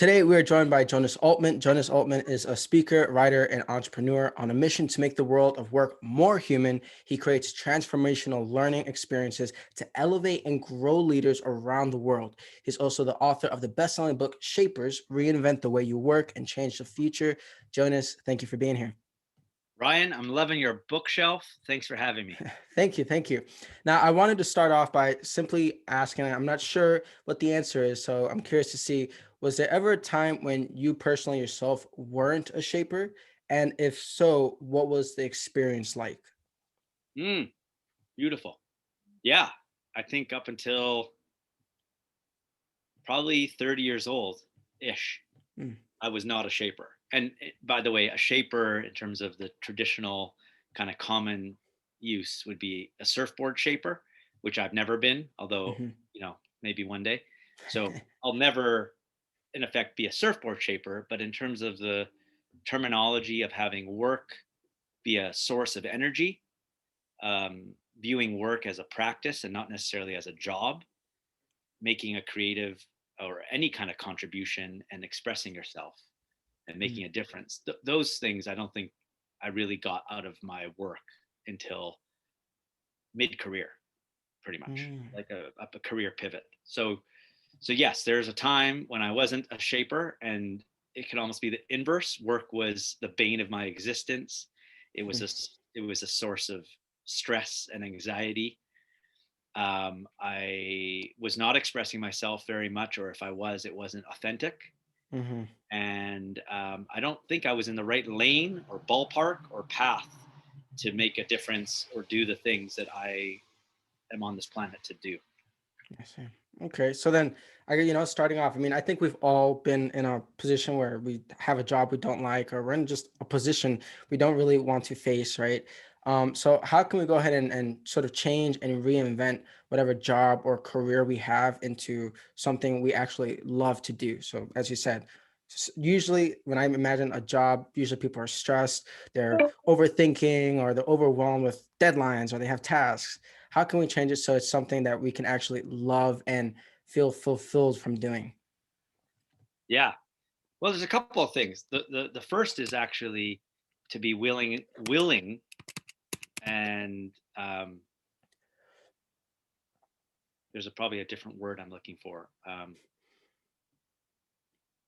Today, we are joined by Jonas Altman. Jonas Altman is a speaker, writer, and entrepreneur on a mission to make the world of work more human. He creates transformational learning experiences to elevate and grow leaders around the world. He's also the author of the best-selling book, Shapers, Reinvent the Way You Work and Change the Future. Jonas, thank you for being here. Ryan, I'm loving your bookshelf. Thanks for having me. Thank you. Thank you. Now, I wanted to start off by simply asking, I'm not sure what the answer is, so I'm curious to see, was there ever a time when you personally yourself weren't a shaper? And if so, what was the experience like? Mm, beautiful. Yeah, I think up until probably 30 years old ish, Mm, I was not a shaper. And by the way, a shaper in terms of the traditional kind of common use would be a surfboard shaper, which I've never been, although, mhm. maybe one day. So I'll never, in effect, be a surfboard shaper. But in terms of the terminology of having work be a source of energy, viewing work as a practice and not necessarily as a job, making a creative or any kind of contribution and expressing yourself and Mm, making a difference. Those things I don't think I really got out of my work until mid career, pretty much mm, like a career pivot. So yes, there's a time when I wasn't a shaper, and it could almost be the inverse. Work was the bane of my existence. It was mm, a it was a source of stress and anxiety. I was not expressing myself very much, or if I was, it wasn't authentic. mhm. And I don't think I was in the right lane or ballpark or path to make a difference or do the things that I am on this planet to do. I see. Okay, so then starting off, I mean, I think we've all been in a position where we have a job we don't like, or we're in just a position we don't really want to face, right? So how can we go ahead and sort of change and reinvent whatever job or career we have into something we actually love to do? So as you said, usually when I imagine a job, usually people are stressed, they're overthinking, or they're overwhelmed with deadlines, or they have tasks. How can we change it so it's something that we can actually love and feel fulfilled from doing? Yeah. Well, there's a couple of things. The first is actually to be willing, and there's probably a different word I'm looking for.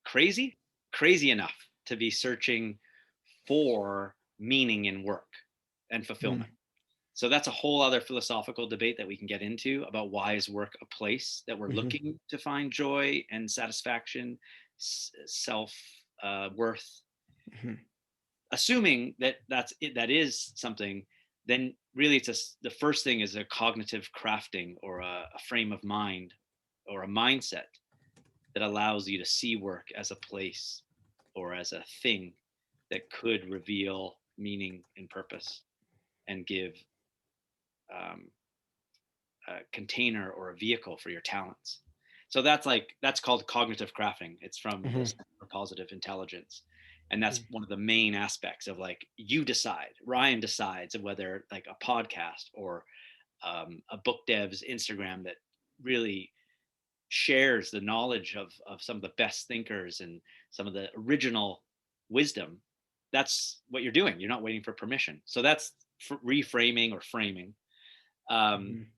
Crazy, crazy enough to be searching for meaning in work and Mm, fulfillment. So that's a whole other philosophical debate that we can get into about why is work a place that we're mhm, looking to find joy and satisfaction, self worth. mhm, Assuming that that's it, that is something, then really the first thing is a cognitive crafting or a frame of mind or a mindset that allows you to see work as a place or as a thing that could reveal meaning and purpose and give um, a container or a vehicle for your talents. So that's called cognitive crafting. It's from the mhm, Center for Positive Intelligence, and that's mm, one of the main aspects of like you decide. Ryan decides of whether like a podcast or a book dev's Instagram that really shares the knowledge of some of the best thinkers and some of the original wisdom. That's what you're doing. You're not waiting for permission. So that's reframing or framing. Um, mhm,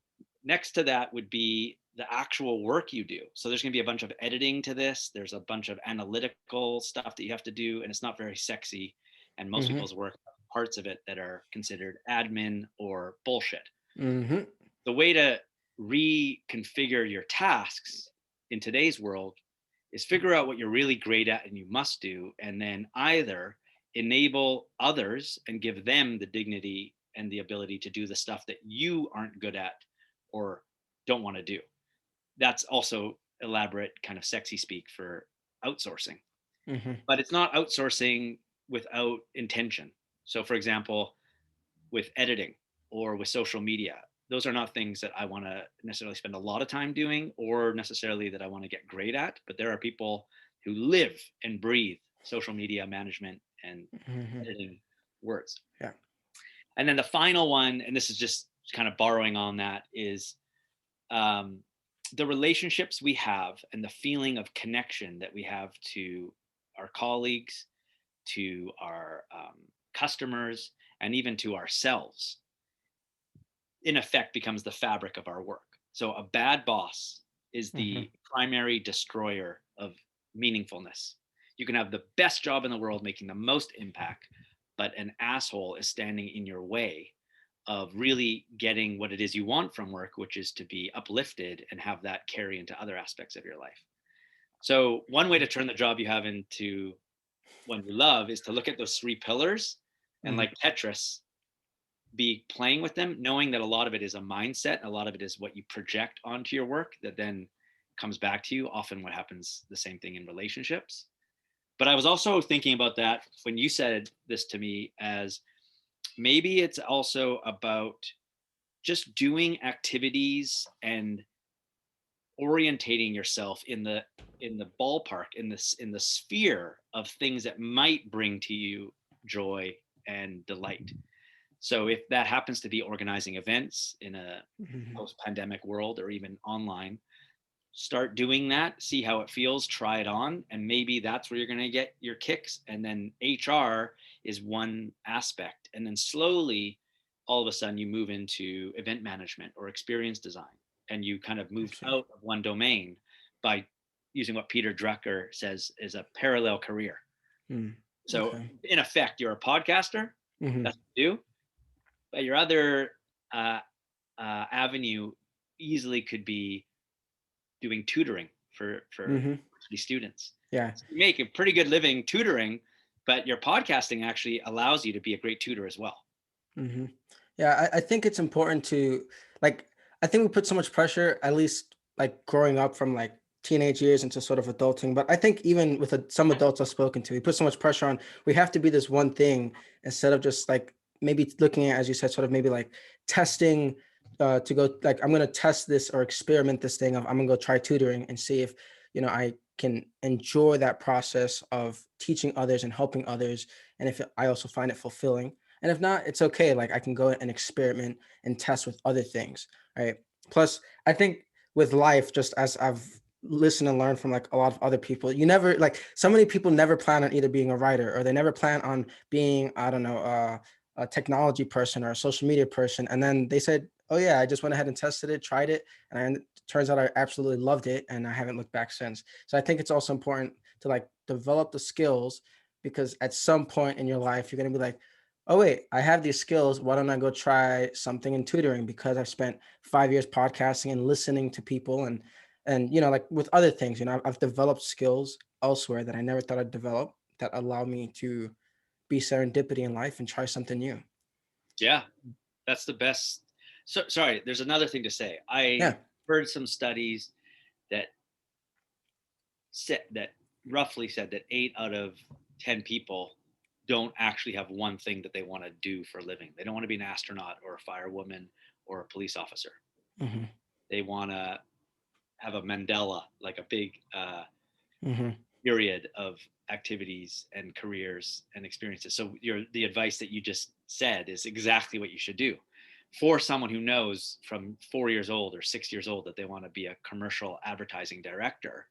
Next to that would be the actual work you do. So there's going to be a bunch of editing to this. There's a bunch of analytical stuff that you have to do, and it's not very sexy. And most mhm, people's work, parts of it that are considered admin or bullshit. mhm, The way to reconfigure your tasks in today's world is figure out what you're really great at and you must do, and then either enable others and give them the dignity and the ability to do the stuff that you aren't good at or don't want to do. That's also elaborate, kind of sexy speak for outsourcing. mhm, But it's not outsourcing without intention. So, for example, with editing or with social media, those are not things that I want to necessarily spend a lot of time doing or necessarily that I want to get great at. But there are people who live and breathe social media management and mhm. editing words. Yeah. And then the final one, and this is just kind of borrowing on that, is um, the relationships we have and the feeling of connection that we have to our colleagues, to our customers, and even to ourselves, in effect becomes the fabric of our work. So a bad boss is Hmm. the primary destroyer of meaningfulness. You can have the best job in the world making the most impact, but an asshole is standing in your way of really getting what it is you want from work, which is to be uplifted and have that carry into other aspects of your life. So one way to turn the job you have into one you love is to look at those three pillars and, Hmm. like Tetris, be playing with them, knowing that a lot of it is a mindset, a lot of it is what you project onto your work that then comes back to you. Often what happens, the same thing in relationships. But I was also thinking about that when you said this to me, as maybe it's also about just doing activities and orientating yourself in the ballpark, in the sphere of things that might bring to you joy and delight. So if that happens to be organizing events in a Hmm. post-pandemic world, or even online, start doing that, see how it feels, try it on, and maybe that's where you're going to get your kicks. And then HR is one aspect, and then slowly, all of a sudden, you move into event management or experience design, and you kind of I moved see. out of one domain by using what Peter Drucker says is a parallel career. Mm. So Okay. in effect, you're a podcaster, Hmm. that's what you do, but your other uh, avenue easily could be doing tutoring for Hmm. university students. Yeah. So you make a pretty good living tutoring, but your podcasting actually allows you to be a great tutor as well. Hmm. Yeah, I think it's important to like. I think we put so much pressure, at least like growing up from like teenage years into sort of adulting. But I think even with some adults I've spoken to, we put so much pressure on. We have to be this one thing instead of just like maybe looking at, as you said, sort of maybe like testing to go like I'm gonna test this or experiment this thing of I'm gonna go try tutoring and see if I can enjoy that process of teaching others and helping others, and if I also find it fulfilling. And if not, it's okay. Like I can go and experiment and test with other things. Right. Plus, I think with life, just as I've listened and learned from like a lot of other people, you never like so many people never plan on either being a writer or they never plan on being, I don't know, a technology person or a social media person. And then they said, oh yeah, I just went ahead and tested it, tried it. And it turns out I absolutely loved it. And I haven't looked back since. So I think it's also important to like develop the skills because at some point in your life, you're going to be like, oh wait, I have these skills. Why don't I go try something in tutoring? Because I've spent 5 years podcasting and listening to people and like with other things, I've developed skills elsewhere that I never thought I'd develop that allow me to be serendipity in life and try something new. Yeah, that's the best. So sorry, there's another thing to say. I Yeah. heard some studies that that roughly said that 8 out of 10 people don't actually have one thing that they want to do for a living. They don't want to be an astronaut or a firewoman or a police officer. Hmm. They want to have a Mandela, like a big Hmm. myriad of activities and careers and experiences. So the advice that you just said is exactly what you should do. For someone who knows from 4 years old or 6 years old that they want to be a commercial advertising director,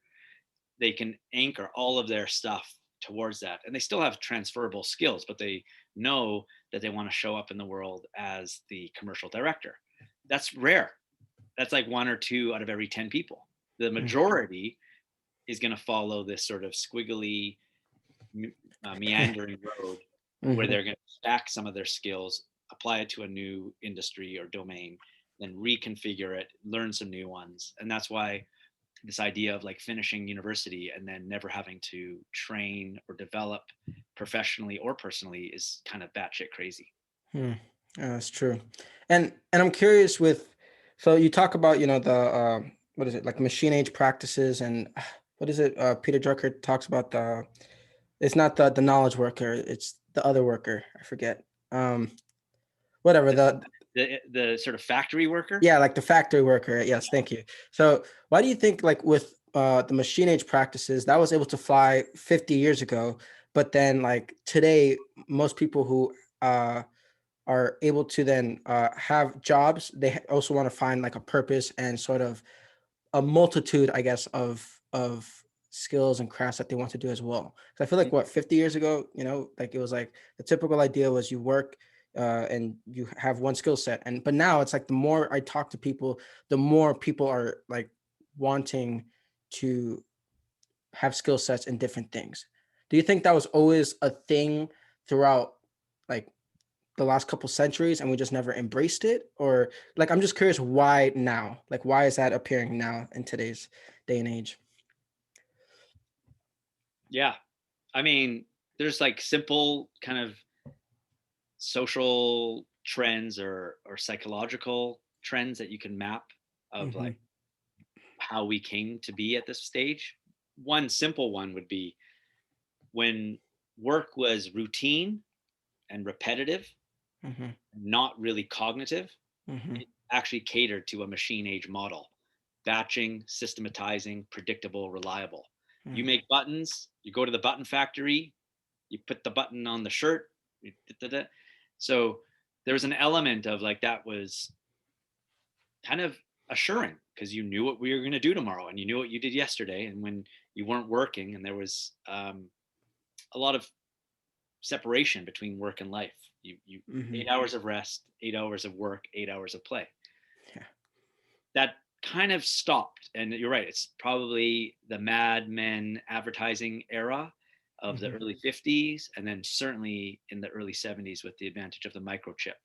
they can anchor all of their stuff towards that. And they still have transferable skills, but they know that they want to show up in the world as the commercial director. That's rare. That's like 1 or 2 out of every 10 people. The majority is going to follow this sort of squiggly, meandering road where Hmm. they're going to stack some of their skills, apply it to a new industry or domain, then reconfigure it, learn some new ones. And that's why this idea of like finishing university and then never having to train or develop professionally or personally is kind of batshit crazy. Hmm. Yeah, that's true. And I'm curious with, so you talk about, the what is it, like machine age practices and what is it? Peter Drucker talks about it's not the knowledge worker, it's the other worker. I forget. Um, Whatever The, the the sort of factory worker. yeah, like the factory worker. Yes, thank you. So why do you think like with the machine age practices that was able to fly 50 years ago, but then like today most people who are able to then have jobs, they also want to find like a purpose and sort of a multitude, I guess, of skills and crafts that they want to do as well. 'Cause I feel like what 50 years ago, like it was like the typical idea was you work and you have one skill set, and but now it's like the more I talk to people, the more people are like wanting to have skill sets in different things. Do you think that was always a thing throughout like the last couple centuries and we just never embraced it? Or like I'm just curious why now? Like why is that appearing now in today's day and age? Yeah. I mean, there's like simple kind of social trends or psychological trends that you can map of Hmm. like how we came to be at this stage. One simple one would be when work was routine and repetitive, Hmm. not really cognitive, Hmm. it actually catered to a machine age model: batching, systematizing, predictable, reliable. You make buttons, you go to the button factory, you put the button on the shirt. So there was an element of like that was kind of assuring because you knew what we were going to do tomorrow and you knew what you did yesterday. And when you weren't working and there was a lot of separation between work and life, you Hmm. 8 hours of rest, 8 hours of work, 8 hours of play. Yeah. That kind of stopped. And you're right, it's probably the Mad Men advertising era of the Hmm. early 50s, and then certainly in the early 70s with the advantage of the microchip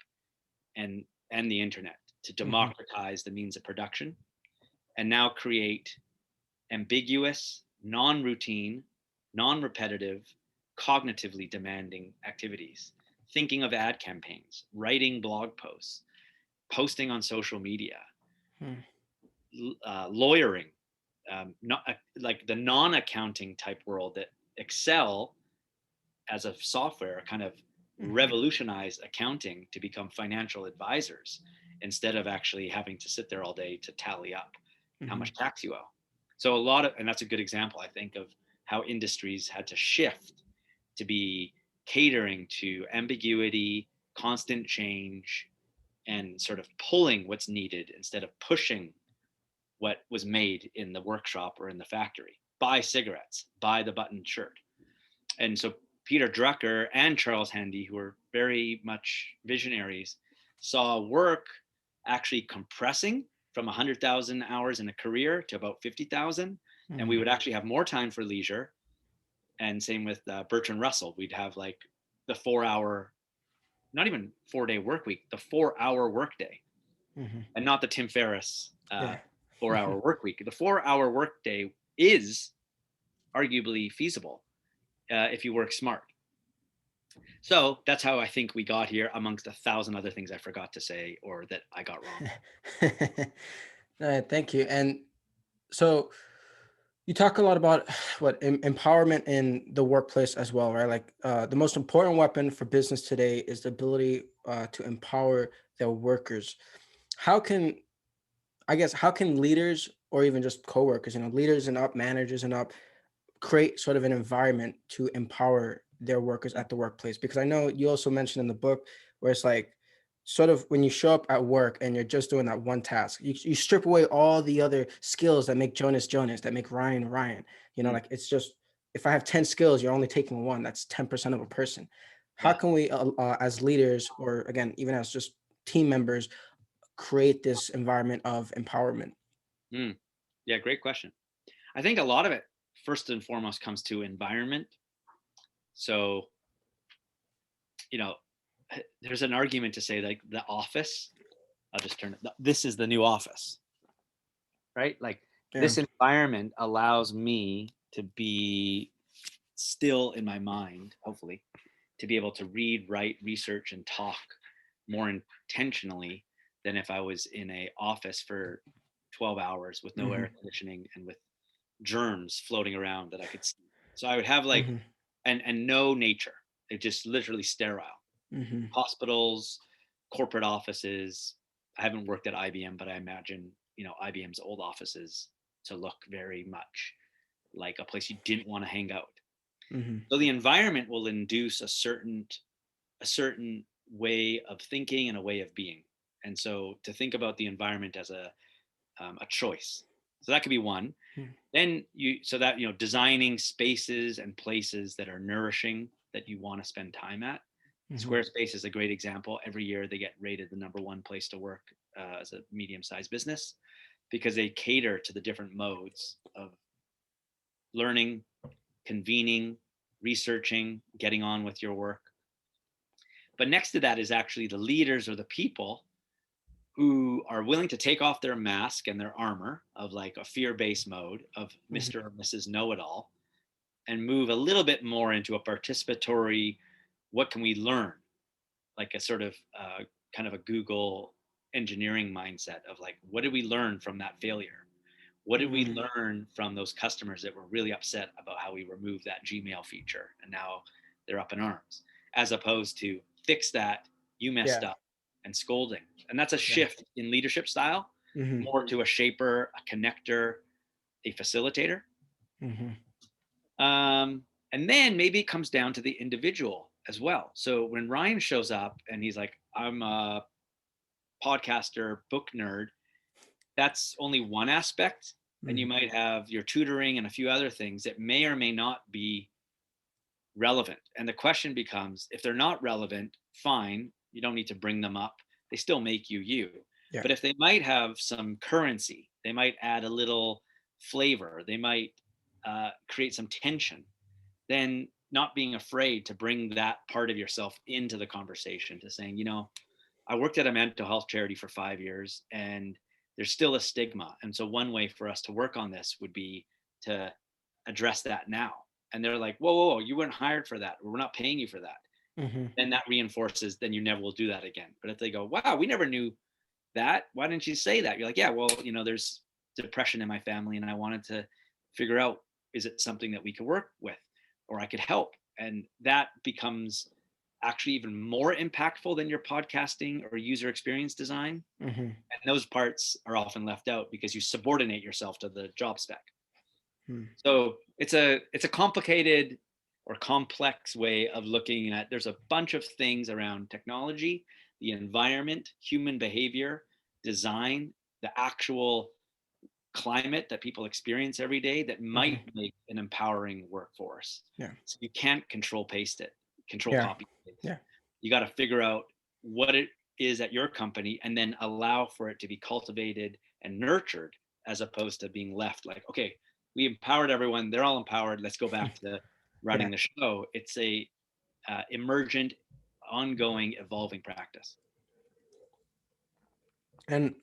and and the internet to Hmm. democratize the means of production and now create ambiguous, non-routine, non-repetitive, cognitively demanding activities. Thinking of ad campaigns, writing blog posts, posting on social media, lawyering, not like the non-accounting type world that Excel as a software kind of Hmm. revolutionized accounting to become financial advisors instead of actually having to sit there all day to tally up how Hmm. much tax you owe. So a lot of, and that's a good example, I think, of how industries had to shift to be catering to ambiguity, constant change, and sort of pulling what's needed instead of pushing what was made in the workshop or in the factory. Buy cigarettes, buy the button shirt. And so Peter Drucker and Charles Handy, who were very much visionaries, saw work actually compressing from 100,000 hours in a career to about 50,000. And we Hmm. would actually have more time for leisure. And same with Bertrand Russell. We'd have like the 4 hour, not even 4 day work week, the 4 hour work day, Hmm. and not the Tim Ferriss Yeah. 4 hour work week. The 4 hour work day is arguably feasible if you work smart. So that's how I think we got here, amongst a thousand other things I forgot to say or that I got wrong. All right, thank you. And so you talk a lot about what empowerment in the workplace as well, right? Like the most important weapon for business today is the ability to empower their workers. How can I guess how can leaders or even just coworkers, leaders and up, managers and up, create sort of an environment to empower their workers at the workplace? Because I know you also mentioned in the book where it's like sort of when you show up at work and you're just doing that one task, you strip away all the other skills that make Jonas Jonas, that make Ryan Ryan. Mm, Like it's just if I have 10 skills, you're only taking one. That's 10% of a person. How yeah. can we, as leaders, or again, even as just team members, create this environment of empowerment? Mm, yeah. Great question. I think a lot of it, first and foremost, comes to environment. So, you know, there's an argument to say like the office, I'll just turn it, this is the new office, right? Like Yeah. this environment allows me to be still in my mind, hopefully, to be able to read, write, research, and talk more intentionally than if I was in a office for 12 hours with no air Hmm. conditioning and with germs floating around that I could see. So I would have like Hmm. and no nature. It just literally sterile. Hmm. Hospitals, corporate offices. I haven't worked at IBM, but I imagine, IBM's old offices to look very much like a place you didn't want to hang out. Hmm. So the environment will induce a certain way of thinking and a way of being. And so to think about the environment as a choice. So that could be one. Mm. Then so that, designing spaces and places that are nourishing, that you want to spend time at. Mhm. Squarespace is a great example. Every year they get rated the number one place to work as a medium-sized business, because they cater to the different modes of learning, convening, researching, getting on with your work. But next to that is actually the leaders or the people who are willing to take off their mask and their armor of like a fear-based mode of Mhm. Mr. or Mrs. Know-it-all, and move a little bit more into a participatory, what can we learn? Like a sort of kind of a Google engineering mindset of like, what did we learn from that failure? What did we Mm. learn from those customers that were really upset about how we removed that Gmail feature and now they're up in arms, as opposed to fix that, you messed Yeah. up, and scolding. And that's a Yeah. shift in leadership style, Mhm. more to a shaper, a connector, a facilitator. Mhm. And then maybe it comes down to the individual as well. So when Ryan shows up and he's like, I'm a podcaster, book nerd, that's only one aspect. And you Mhm. might have your tutoring and a few other things that may or may not be relevant. And the question becomes, if they're not relevant, fine, you don't need to bring them up. They still make you you. Yeah. But if they might have some currency, they might add a little flavor, they might create some tension, then not being afraid to bring that part of yourself into the conversation, to saying, I worked at a mental health charity for 5 years and there's still a stigma. And so one way for us to work on this would be to address that now. And they're like, whoa, whoa, whoa, you weren't hired for that. We're not paying you for that. Mhm. Then that reinforces, then you never will do that again. But if they go, wow, we never knew that, why didn't you say that? You're like, yeah, well, there's depression in my family and I wanted to figure out, is it something that we could work with or I could help? And that becomes actually even more impactful than your podcasting or user experience design. Mhm. And those parts are often left out because you subordinate yourself to the job spec. Mm. So it's a complicated or complex way of looking at. There's a bunch of things around technology, the environment, human behavior, design, the actual climate that people experience every day that might Mhm. make an empowering workforce. Yeah. So you can't control Yeah. copy paste. Yeah. You got to figure out what it is at your company and then allow for it to be cultivated and nurtured, as opposed to being left like, okay, we empowered everyone, they're all empowered, let's go back to Yeah. running the show. It's a emergent, ongoing, evolving practice. And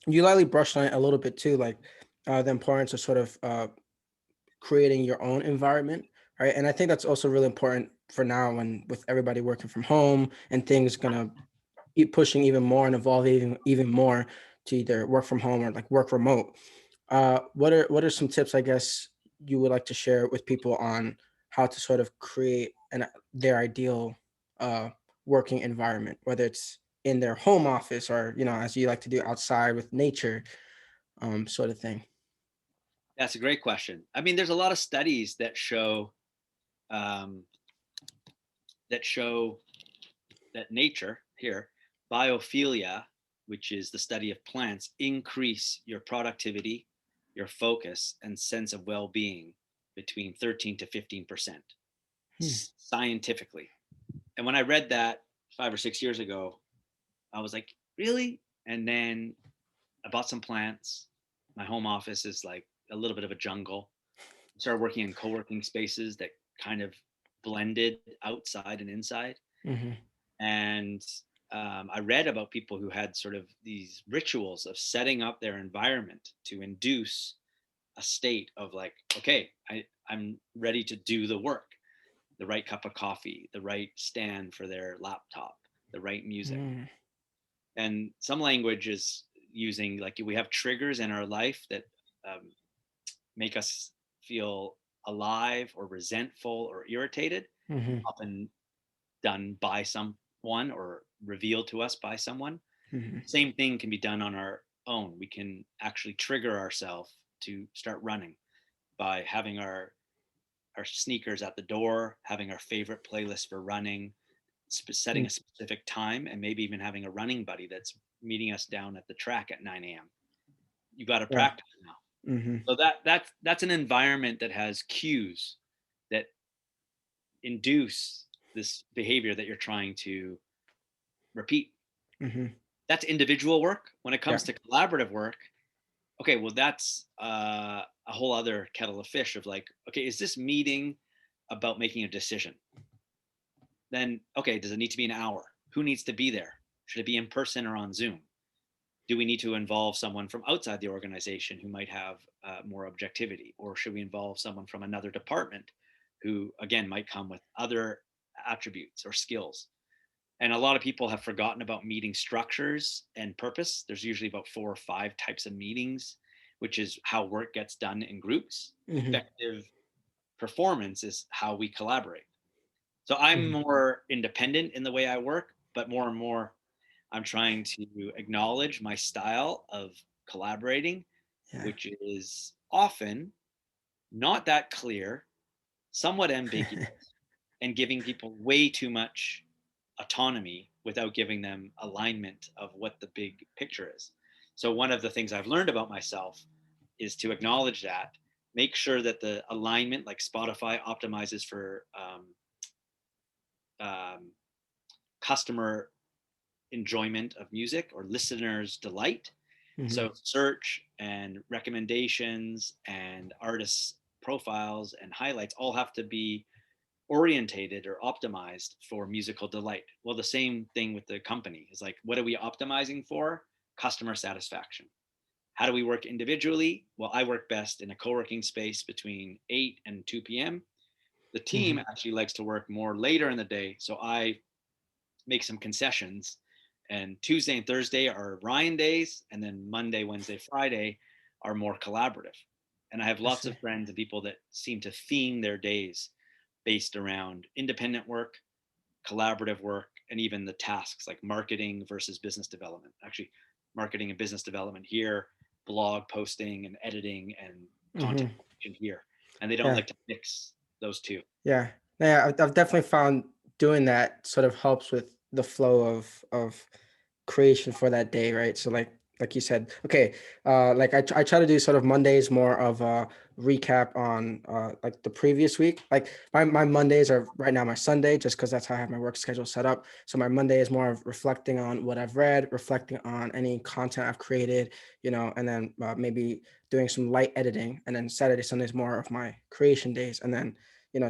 you lightly brushed on it a little bit too, like the importance of sort of creating your own environment, right? And I think that's also really important for now, when with everybody working from home and things gonna keep pushing even more and evolve even more to either work from home or like work remote. What are some tips, I guess, you would like to share with people on how to sort of create their ideal uh, working environment, whether it's in their home office or as you like to do outside with nature, sort of thing. That's a great question. I mean, there's a lot of studies um, that show that nature here, biophilia, which is the study of plants, increase your productivity, your focus, and sense of well-being between 13 to 15% Hmm. scientifically. And when I read that 5 or 6 years ago, I was like, really? And then I bought some plants. My home office is like a little bit of a jungle. I started working in co-working spaces that kind of blended outside and inside. Hmm. And I read about people who had sort of these rituals of setting up their environment to induce a state of like, okay, I'm ready to do the work, the right cup of coffee, the right stand for their laptop, the right music. Hmm. And some language is using, like, we have triggers in our life that um, make us feel alive or resentful or irritated, Hmm. often done by someone or revealed to us by someone. Hmm. Same thing can be done on our own. We can actually trigger ourselves to start running by having our sneakers at the door, having our favorite playlist for running, setting a specific time, and maybe even having a running buddy that's meeting us down at the track at 9 a.m. You got to Yeah. practice now. Mm-hmm. So that's an environment that has cues that induce this behavior that you're trying to repeat. Mm-hmm. That's individual work. When it Yeah. comes to collaborative work, okay, well, that's a whole other kettle of fish of like, okay, is this meeting about making a decision? Then, okay, does it need to be an hour? Who needs to be there? Should it be in person or on Zoom? Do we need to involve someone from outside the organization who might have more objectivity? Or should we involve someone from another department who, again, might come with other attributes or skills? And a lot of people have forgotten about meeting structures and purpose. There's usually about 4 or 5 types of meetings, which is how work gets done in groups. Mm-hmm. Effective performance is how we collaborate. So I'm Mm-hmm. more independent in the way I work, but more and more I'm trying to acknowledge my style of collaborating, Yeah. which is often not that clear, somewhat ambiguous, and giving people way too much autonomy without giving them alignment of what the big picture is. So, one of the things I've learned about myself is to acknowledge that, make sure that the alignment, like Spotify optimizes for um, customer enjoyment of music or listeners' delight. Mm-hmm. So search and recommendations and artists' profiles and highlights all have to be orientated or optimized for musical delight. Well, the same thing with the company is like, what are we optimizing for? Customer satisfaction. How do we work individually? Well, I work best in a co-working space between 8 and 2 p.m. The team Mm-hmm. actually likes to work more later in the day. So I make some concessions. And Tuesday and Thursday are Ryan days, and then Monday, Wednesday, Friday are more collaborative. And I have I lots see. of friends and people that seem to theme their days based around independent work, collaborative work, and even the tasks like marketing versus business development. Actually, marketing and business development here, blog posting and editing and content Mm-hmm. here. And they don't Yeah. like to mix those two. Yeah. Yeah. I've definitely found doing that sort of helps with the flow of creation for that day, right? So like you said, okay, like I try to do sort of Mondays more of a recap on like the previous week. Like my Mondays are right now my Sunday, just because that's how I have my work schedule set up. So my Monday is more of reflecting on what I've read, reflecting on any content I've created, and then maybe doing some light editing. And then Saturday, Sunday is more of my creation days. And then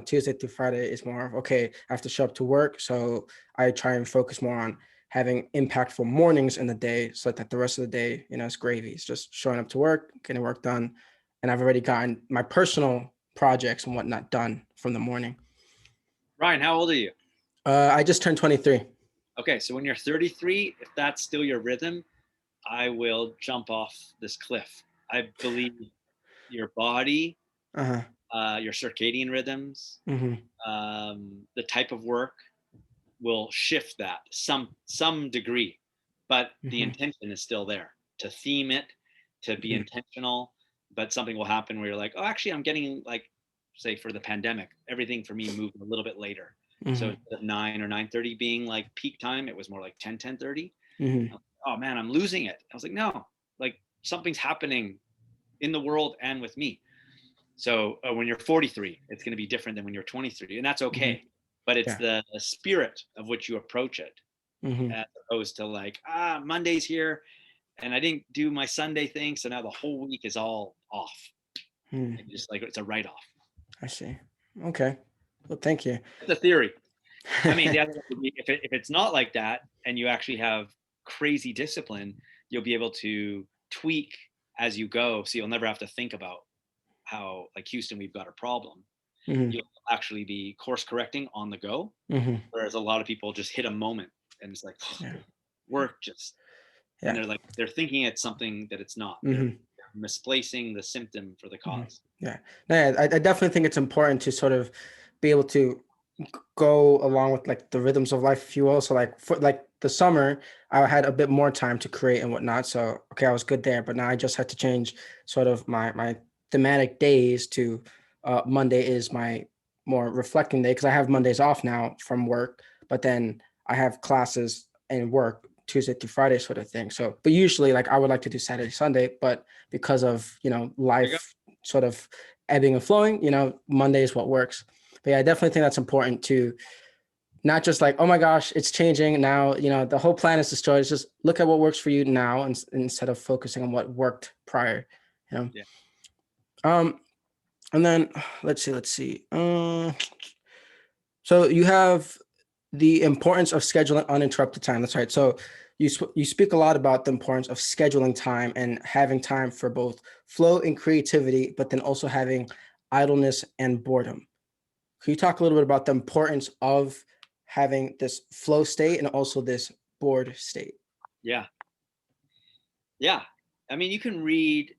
Tuesday through Friday is more of, okay, I have to show up to work. So I try and focus more on having impactful mornings in the day so that the rest of the day, it's gravy. It's just showing up to work, getting work done. And I've already gotten my personal projects and whatnot done from the morning. Ryan, how old are you? I just turned 23. Okay, so when you're 33, if that's still your rhythm, I will jump off this cliff. I believe your body, Uh-huh. your circadian rhythms, Mm-hmm. the type of work will shift that some degree, but the Mm-hmm. intention is still there to theme it, to be Mm-hmm. intentional. But something will happen where you're like, oh, actually, I'm getting like, say, for the pandemic, everything for me moved a little bit later. So Mm-hmm. instead of 9 or 9:30 being like peak time, it was more like 10:30. Mm-hmm. Oh man, I'm losing it. I was like, no, like something's happening in the world and with me. So when you're 43, it's going to be different than when you're 23, and that's Mm-hmm. okay. But it's Yeah. the spirit of which you approach it, Mm-hmm. as opposed to like, Monday's here, and I didn't do my Sunday thing, so now the whole week is all off. Mm. And just like it's a write off. I see. Okay. Well, thank you. It's a theory. I mean, the other would be if it's not like that, and you actually have crazy discipline, you'll be able to tweak as you go, so you'll never have to think about how, like Houston, we've got a problem. Mm-hmm. You'll actually be course correcting on the go, Mm-hmm. whereas a lot of people just hit a moment and it's like, oh, Yeah. work just, and Yeah. they're thinking it's something that it's not. They're Mm-hmm. misplacing the symptom for the Mhm. cause. Yeah. No, yeah, I definitely think it's important to sort of be able to go along with like the rhythms of life, if you will. So like for like the summer, I had a bit more time to create and whatnot. So okay, I was good there, but now I just had to change sort of my thematic days to Monday is my more reflecting day because I have Mondays off now from work, but then I have classes and work Tuesday through Friday sort of thing. So, but usually like I would like to do Saturday, Sunday, but because of, There you go. life sort of ebbing and flowing, Monday is what works. But yeah, I definitely think that's important to not just like, oh my gosh, it's changing now, the whole plan is destroyed. It's just look at what works for you now instead of focusing on what worked prior, you know? Yeah. Um, and then let's see. So you have the importance of scheduling uninterrupted time. That's right. So you speak a lot about the importance of scheduling time and having time for both flow and creativity, but then also having idleness and boredom. Can you talk a little bit about the importance of having this flow state and also this bored state? Yeah. Yeah. I mean, you can read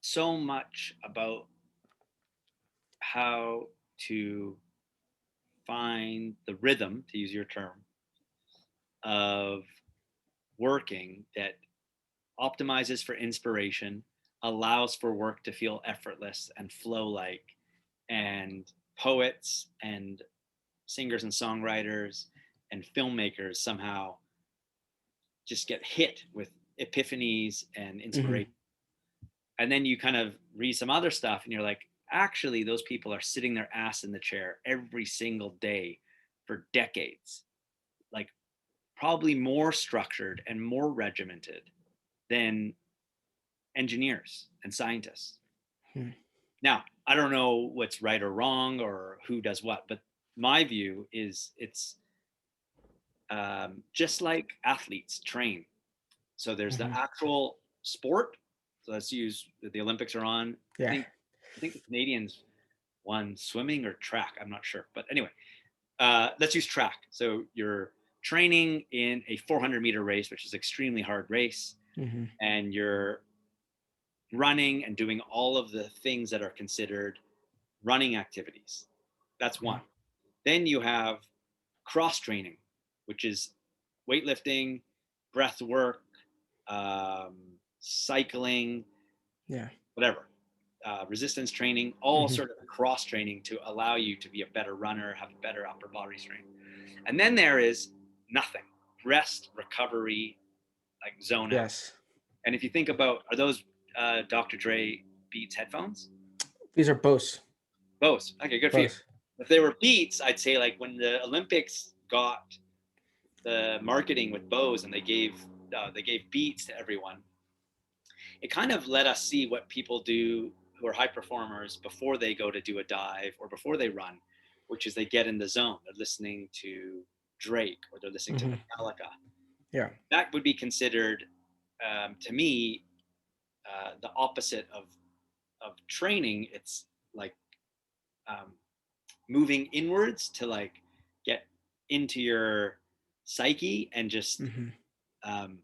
so much about how to find the rhythm, to use your term, of working that optimizes for inspiration, allows for work to feel effortless and flow like, and poets and singers and songwriters and filmmakers somehow just get hit with epiphanies and inspiration. Hmm. And then you kind of read some other stuff and you're like, actually, those people are sitting their ass in the chair every single day for decades, like probably more structured and more regimented than engineers and scientists. Hmm. Now, I don't know what's right or wrong or who does what, but my view is it's just like athletes train. So there's the Hmm. actual sport. So let's use the Olympics are on. I Yeah. think I think the Canadians won swimming or track. I'm not sure, but anyway, let's use track. So you're training in a 400-meter race, which is an extremely hard race, Hmm. and you're running and doing all of the things that are considered running activities. That's one. Then you have cross training, which is weightlifting, breath work, um, cycling, Yeah. whatever, resistance training, all Hmm. sort of cross training to allow you to be a better runner, have better upper body strength. And then there is nothing, rest, recovery, like zone out. Yes. And if you think about, are those Dr. Dre Beats headphones? These are both. Both. Okay, good for you. Both. If they were Beats, I'd say like when the Olympics got the marketing with Bose and they gave Beats to everyone, it kind of let us see what people do who are high performers before they go to do a dive or before they run, which is they get in the zone. They're listening to Drake or they're listening to Hmm. Metallica. Yeah. That would be considered, to me, the opposite of training. It's like um, moving inwards to like get into your psyche and just Hmm. um,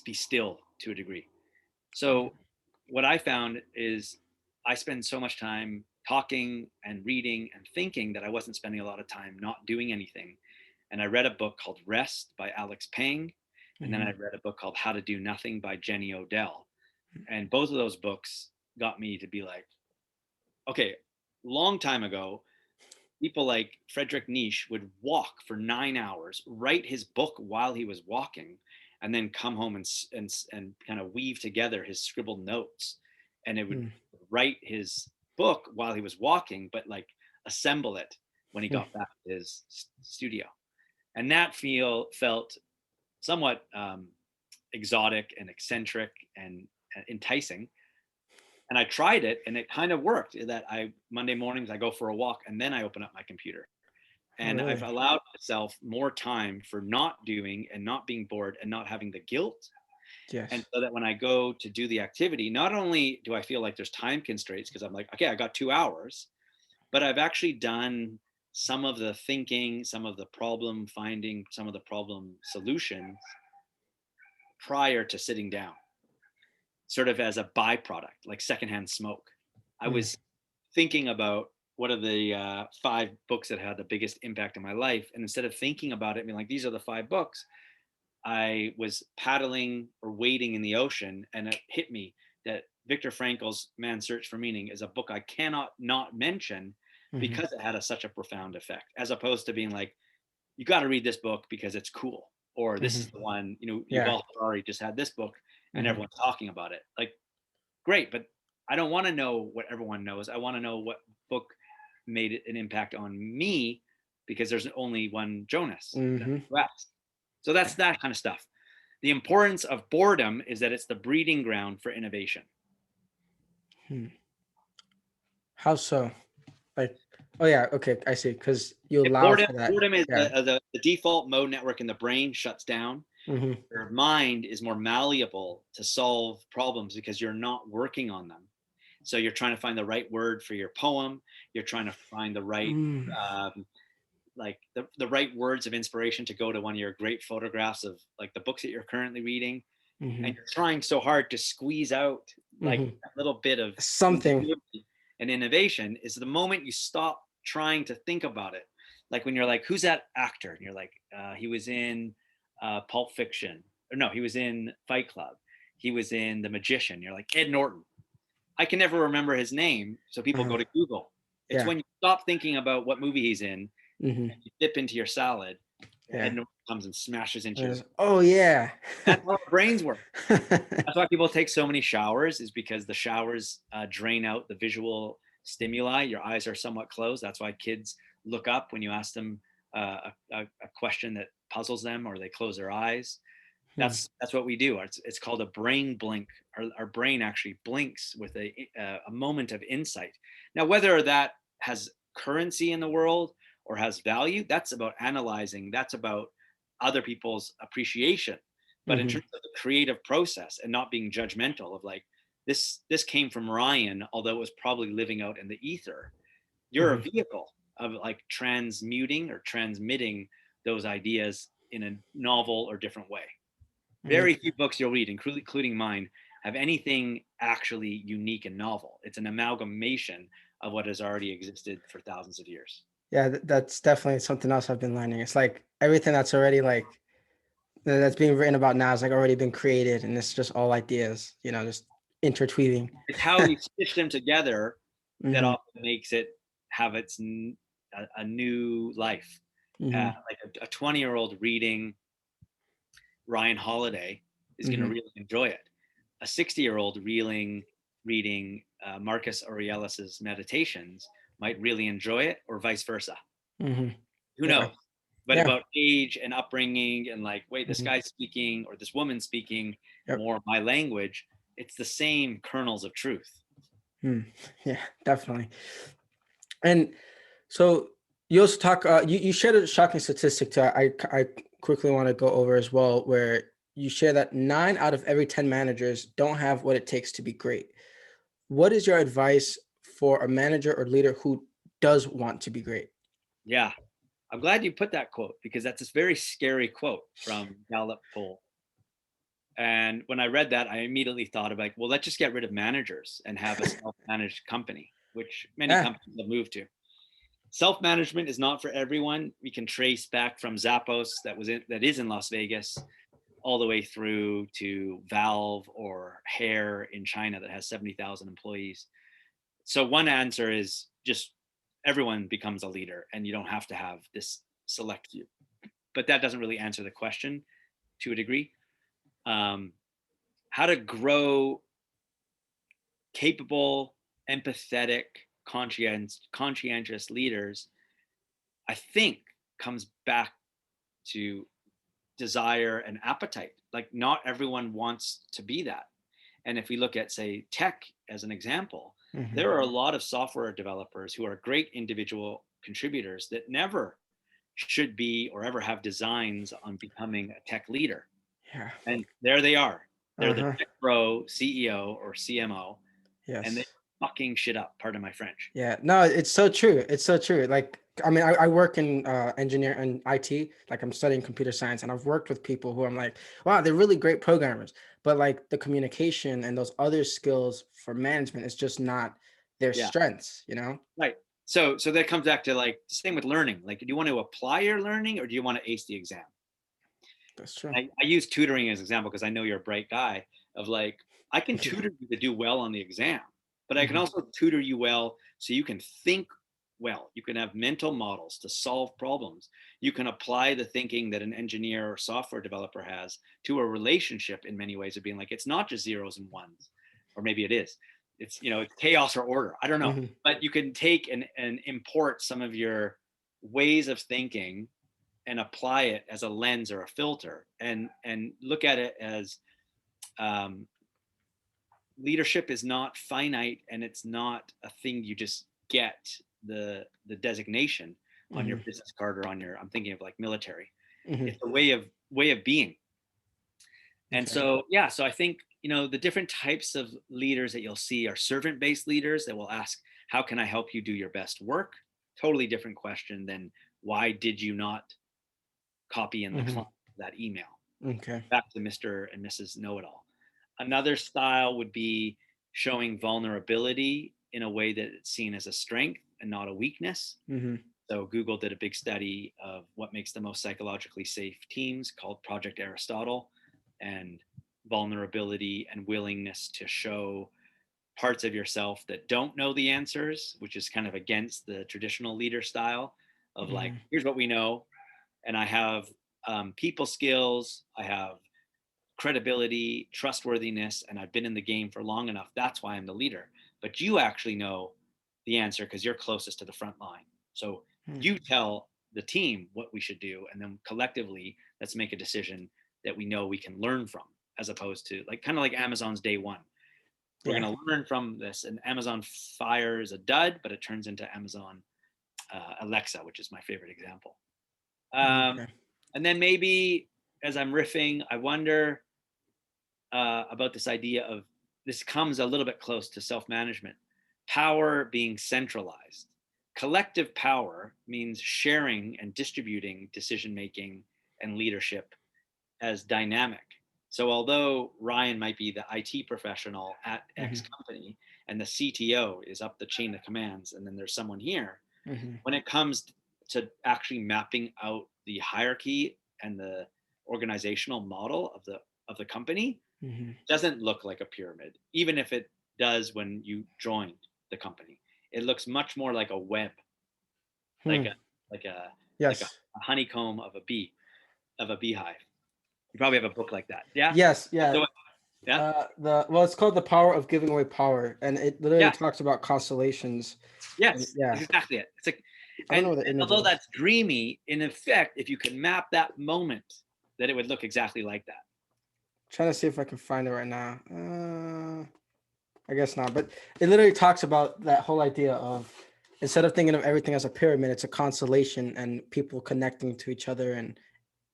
be still to a degree. So what I found is I spend so much time talking and reading and thinking that I wasn't spending a lot of time not doing anything. And I read a book called Rest by Alex Pang. And then I Hmm. read a book called How to Do Nothing by Jenny Odell. And both of those books got me to be like, okay, long time ago, people like Frederick Nietzsche would walk for 9 hours, write his book while he was walking, and then come home and kind of weave together his scribbled notes, and it would write his book while he was walking, but like assemble it when he got back to his studio, and that felt somewhat exotic and eccentric and enticing, and I tried it and it kind of worked that I Monday mornings I go for a walk and then I open up my computer. Oh, And I've really? allowed myself more time for not doing and not being bored and not having the guilt. And Yes. so that when I go to do the activity, not only do I feel like there's time constraints because I'm like, okay, I got 2 hours, but I've actually done some of the thinking, some of the problem finding, some of the problem solutions prior to sitting down, sort of as a byproduct, like secondhand smoke. I Mm. was thinking about what are the 5 books that had the biggest impact in my life. And instead of thinking about it, being like, these are the 5 books, I was paddling or wading in the ocean and it hit me that Viktor Frankl's Man's Search for Meaning is a book I cannot not mention Hmm. because it had such a profound effect, as opposed to being like, you got to read this book because it's cool, or this is Hmm. the one, Yeah. Yuval Harari just had this book and Hmm. everyone's talking about it. Like, great, but I don't want to know what everyone knows. I want to know what book made an impact on me, because there's only one Jonas in Hmm. the West. So that's that kind of stuff. The importance of boredom is that it's the breeding ground for innovation. Hmm. How so? Like, oh yeah, okay, I see. Because you If allow boredom, for that. boredom is Yeah. the default mode network in the brain shuts down. Hmm. Your mind is more malleable to solve problems because you're not working on them. So you're trying to find the right word for your poem. You're trying to find the right, Mm. um, like the right words of inspiration to go to one of your great photographs of like the books that you're currently reading. And Hmm. you're trying so hard to squeeze out like Hmm. a little bit of Something. ingenuity and innovation is the moment you stop trying to think about it. Like when you're like, who's that actor? And you're like, he was in Pulp Fiction. Or no, he was in Fight Club. He was in The Magician. You're like, Ed Norton. I can never remember his name. So people Uh-huh. go to Google. It's Yeah. when you stop thinking about what movie he's in Hmm. and you dip into your salad, Ed Yeah. Norton comes and smashes into your. Oh yeah. That's how our brains work. That's why people take so many showers, is because the showers drain out the visual stimuli. Your eyes are somewhat closed. That's why kids look up when you ask them a question that puzzles them, or they close their eyes. Hmm. That's what we do. It's called a brain blink. Our brain actually blinks with a moment of insight. Now, whether that has currency in the world or has value, that's about analyzing. That's about other people's appreciation. But in Hmm. terms of the creative process and not being judgmental of like, this came from Ryan, although it was probably living out in the ether. You're a Hmm. vehicle of like transmuting or transmitting those ideas in a novel or different way. Very few books you'll read, including mine, have anything actually unique and novel. It's an amalgamation of what has already existed for thousands of years. Yeah, that's definitely something else I've been learning. It's like everything that's already like that's being written about now is like already been created, and it's just all ideas, just intertweeting. It's how you stitch them together that Hmm. often makes it have a new life. Hmm. Like a 20-year-old reading Ryan Holiday is going to Hmm. really enjoy it. A 60-year-old reading Marcus Aurelius's Meditations might really enjoy it, or vice versa. Hmm. Who Yeah. knows? But Yeah. about age and upbringing and like, wait, this Hmm. guy's speaking or this woman's speaking Yep. more my language. It's the same kernels of truth. Mm. Yeah, definitely. And so you also talk. You shared a shocking statistic to I quickly want to go over as well, where you share that 9 out of every 10 managers don't have what it takes to be great. What is your advice for a manager or leader who does want to be great? Yeah. I'm glad you put that quote, because that's this very scary quote from Gallup poll. And when I read that, I immediately thought of like, well, let's just get rid of managers and have a self-managed company, which many Yeah. companies have moved to. Self-management is not for everyone. We can trace back from Zappos that is in Las Vegas all the way through to Valve or Hair in China that has 70,000 employees. So one answer is just everyone becomes a leader and you don't have to have this select few. But that doesn't really answer the question to a degree. Um, how to grow capable, empathetic, conscientious leaders, I think, comes back to desire and appetite. Like, not everyone wants to be that. And if we look at, say, tech as an example, Hmm. there are a lot of software developers who are great individual contributors that never should be or ever have designs on becoming a tech leader. Yeah. And there they are. They're the Uh-huh. tech pro CEO or CMO, and they Yes. fucking shit up. Pardon my French. Yeah, no, it's so true. It's so true. Like, I mean, I work in engineer and IT. Like, I'm studying computer science, and I've worked with people who I'm like, wow, they're really great programmers, but like the communication and those other skills for management is just not their Yeah, strengths. right. So that comes back to like the same with learning. Like, do you want to apply your learning or do you want to ace the exam? That's true. I use tutoring as an example because I know you're a bright guy. Of like, I can Yeah. tutor you to do well on the exam, but I can Hmm. also tutor you well so you can think well. You can have mental models to solve problems. You can apply the thinking that an engineer or software developer has to a relationship in many ways of being like, it's not just zeros and ones, or maybe it is. It's, it's chaos or order. I don't know. Hmm. But you can take and import some of your ways of thinking and apply it as a lens or a filter, and look at it as, um, leadership is not finite, and it's not a thing you just get the designation on your Hmm. business card or on your, I'm thinking of like military. Hmm. It's a way of being. And Okay. so, yeah, so I think, the different types of leaders that you'll see are servant based leaders that will ask, how can I help you do your best work? Totally different question than, why did you not copy in the Hmm. client that email? Okay. Back to Mr. and Mrs. Know It All. Another style would be showing vulnerability in a way that it's seen as a strength and not a weakness. Hmm. So Google did a big study of what makes the most psychologically safe teams, called Project Aristotle, and vulnerability and willingness to show parts of yourself that don't know the answers, which is kind of against the traditional leader style of like, Hmm. here's what we know, and I have people skills, I have credibility, trustworthiness, and I've been in the game for long enough. That's why I'm the leader. But you actually know the answer because you're closest to the front line. So you tell the team what we should do, and then collectively, let's make a decision that we know we can learn from, as opposed to like kind of like Amazon's day one. We're Yeah. going to learn from this, and Amazon fires a dud, but it turns into Amazon Alexa, which is my favorite example. Okay. And then maybe as I'm riffing, I wonder about this idea of, this comes a little bit close to self management, power being centralized. Collective power means sharing and distributing decision making and leadership as dynamic. So, although Ryan might be the IT professional at X Hmm. company and the CTO is up the chain of commands, and then there's someone here, Hmm. when it comes to actually mapping out the hierarchy and the organizational model of the company, Hmm. doesn't look like a pyramid, even if it does when you joined the company. It looks much more like a web, like Hmm. a like a like a Yes. honeycomb of a beehive. You probably have a book like that. Yeah. Yes. Yeah. So yeah, It's called The Power of Giving Away Power, and it literally yeah, talks about constellations. And yes, yeah, that's exactly it. It's like, I don't and know what the image although is. that's dreamy, in effect, if you can map that moment, that it would look exactly like that. Trying to see if I can find it right now. I guess not, but it literally talks about that whole idea of, instead of thinking of everything as a pyramid, it's a constellation and people connecting to each other and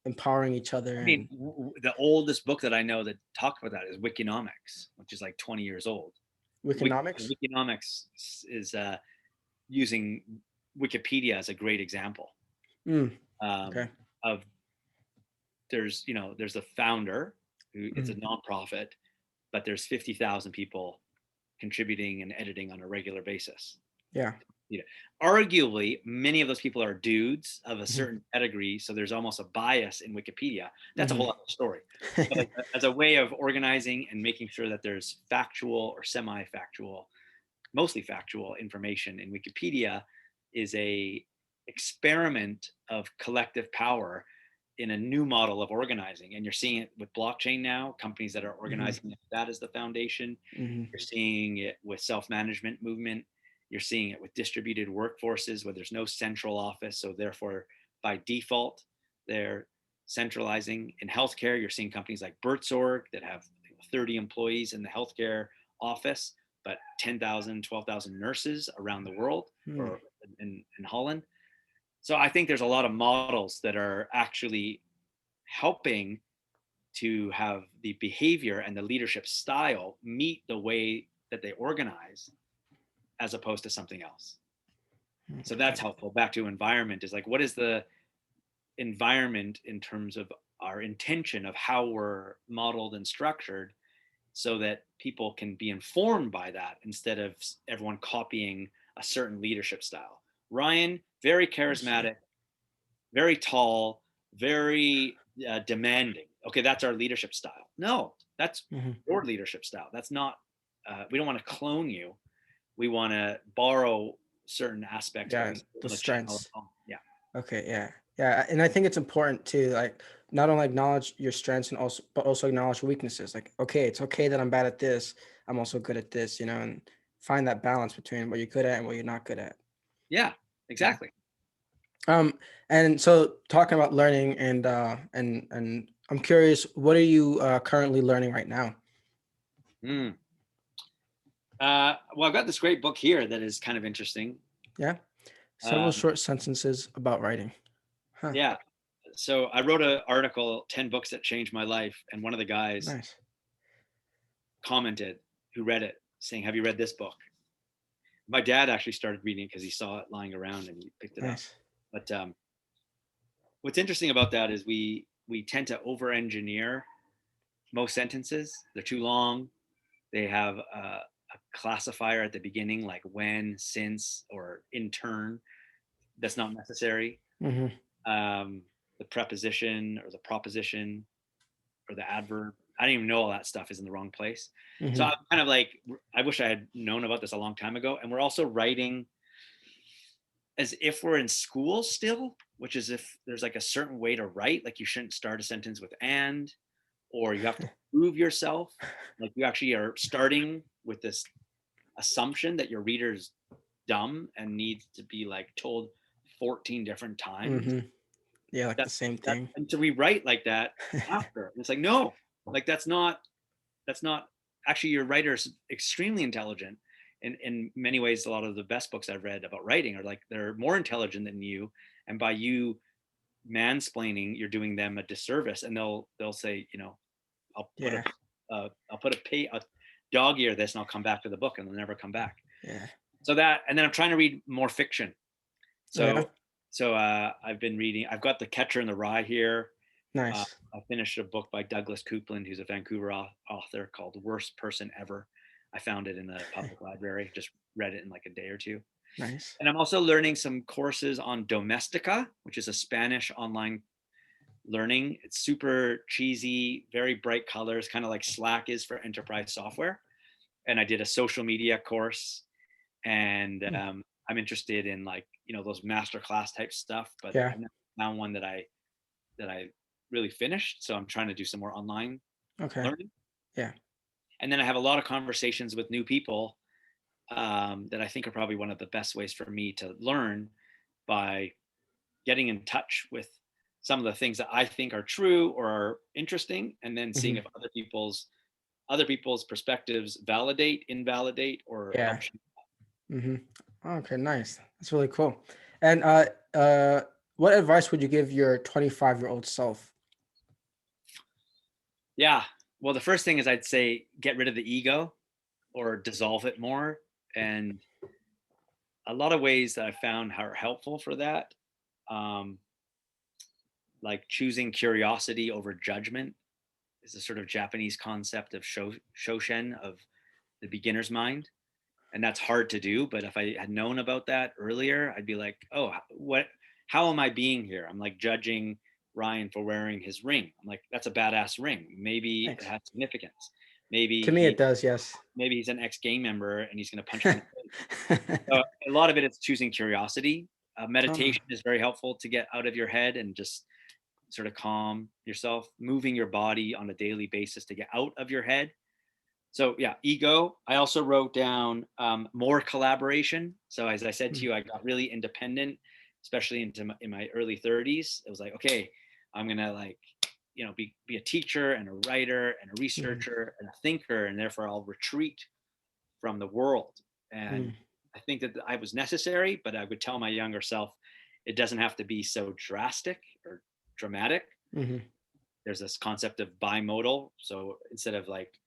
empowering each other. I mean, And the oldest book that I know that talked about that is Wikinomics, which is like 20 years old. Wikinomics. Wikinomics is using Wikipedia as a great example, Mm, um, okay. of, there's a founder who, it's a Mm, nonprofit, but there's 50,000 people contributing and editing on a regular basis. yeah. Yeah. Arguably, many of those people are dudes of a Hmm. certain pedigree, so there's almost a bias in Wikipedia. That's a Hmm. whole other story. But as a way of organizing and making sure that there's factual or semi-factual, mostly factual information in Wikipedia, is a experiment of collective power in a new model of organizing. And you're seeing it with blockchain now, companies that are Hmm. organizing that as the foundation. Hmm. You're seeing it with self-management movement. You're seeing it with distributed workforces where there's no central office. So therefore, by default, they're centralizing. In healthcare, you're seeing companies like Bertsorg that have 30 employees in the healthcare office, but 10,000, 12,000 nurses around the world, Hmm. or in Holland. So I think there's a lot of models that are actually helping to have the behavior and the leadership style meet the way that they organize, as opposed to something else. So Okay. that's helpful. Back to environment, is like, what is the environment in terms of our intention of how we're modeled and structured, so that people can be informed by that instead of everyone copying a certain leadership style. Ryan, very I see. charismatic, very tall, very demanding. Okay, that's our leadership style. No, that's Hmm. your leadership style. That's not. We don't want to clone you. We want to borrow certain aspects, but Yeah, also the able to channel it strengths. all. Yeah. Okay, yeah. Yeah, and I think it's important to like not only acknowledge your strengths and also but also acknowledge your weaknesses. Like, okay, it's okay that I'm bad at this. I'm also good at this, you know, and find that balance between what you're good at and what you're not good at. Yeah, Yeah. exactly. Um, and so talking about learning and I'm curious, what are you currently learning right now? Mm. Well, I've got this great book here that is kind of interesting. Yeah. Several Um, short sentences about writing. Huh. yeah. So I wrote an article, 10 books that changed my life. And one of the guys Nice. commented, who read it, saying, "Have you read this book?" My dad actually started reading it because he saw it lying around and he picked it up. Nice. But what's interesting about that is we tend to over engineer most sentences. They're too long. They have a classifier at the beginning, like when, since, or in turn. That's not necessary. Mm-hmm. Um, the preposition or the proposition or the adverb. I didn't even know all that stuff is in the wrong place. So I'm Mm-hmm. kind of like, I wish I had known about this a long time ago. And we're also writing as if we're in school still, which is if there's like a certain way to write, like you shouldn't start a sentence with and, or you have to prove yourself. Like you actually are starting with this assumption that your reader's dumb and needs to be like told 14 different times. Mm-hmm. Yeah, like That the same that thing. and to rewrite like that after. And it's like, no, like that's not actually your writer's extremely intelligent. In many ways, a lot of the best books I've read about writing are like they're more intelligent than you. And by you mansplaining, you're doing them a disservice. And they'll say, I'll put Yeah. I'll put a dog ear this and I'll come back to the book and they'll never come back. Yeah. So that, and then I'm trying to read more fiction. Oh yeah. So I've been reading. I've got The Catcher in the Rye here. Nice. I finished a book by Douglas Coupland, who's a Vancouver author, called "Worst Person Ever." I found it in the public library. Just read it in like a day or two. Nice. And I'm also learning some courses on Domestika, which is a Spanish online learning. It's super cheesy, very bright colors, kind of like Slack is for enterprise software. And I did a social media course, and Mm. I'm interested in like those masterclass type stuff, but Yeah. I've never found one that I really finished. So I'm trying to do some more online Okay. learning, Yeah. and then I have a lot of conversations with new people that I think are probably one of the best ways for me to learn by getting in touch with some of the things that I think are true or are interesting, and then seeing Hmm. if other people's perspectives validate, invalidate, or Yeah. help. Hmm. Okay. Nice. That's really cool. And what advice would you give your 25-year-old self? Yeah. Well, the first thing is I'd say get rid of the ego or dissolve it more. And a lot of ways that I found are helpful for that, um, like choosing curiosity over judgment, is a sort of Japanese concept of shoshen, of the beginner's mind. And that's hard to do. But if I had known about that earlier, I'd be like, oh, how am I being here? I'm like judging Ryan for wearing his ring. I'm like, that's a badass ring. Maybe it Thanks. has significance. Maybe To me, he it does. Yes. maybe he's an ex-gang member and he's going to punch me in the face. So a lot of it is choosing curiosity. Oh, Meditation is very helpful to get out of your head and just sort of calm yourself, moving your body on a daily basis to get out of your head. So yeah, ego. I also wrote down more collaboration. So as I said to mm, you, I got really independent, especially in my early 30s. It was like, okay, I'm gonna like, be a teacher and a writer and a mhm, researcher and a thinker, and therefore I'll retreat from the world. And mm, I think that I was necessary, but I would tell my younger self, it doesn't have to be so drastic or dramatic. mhm, There's this concept of bimodal. So instead of like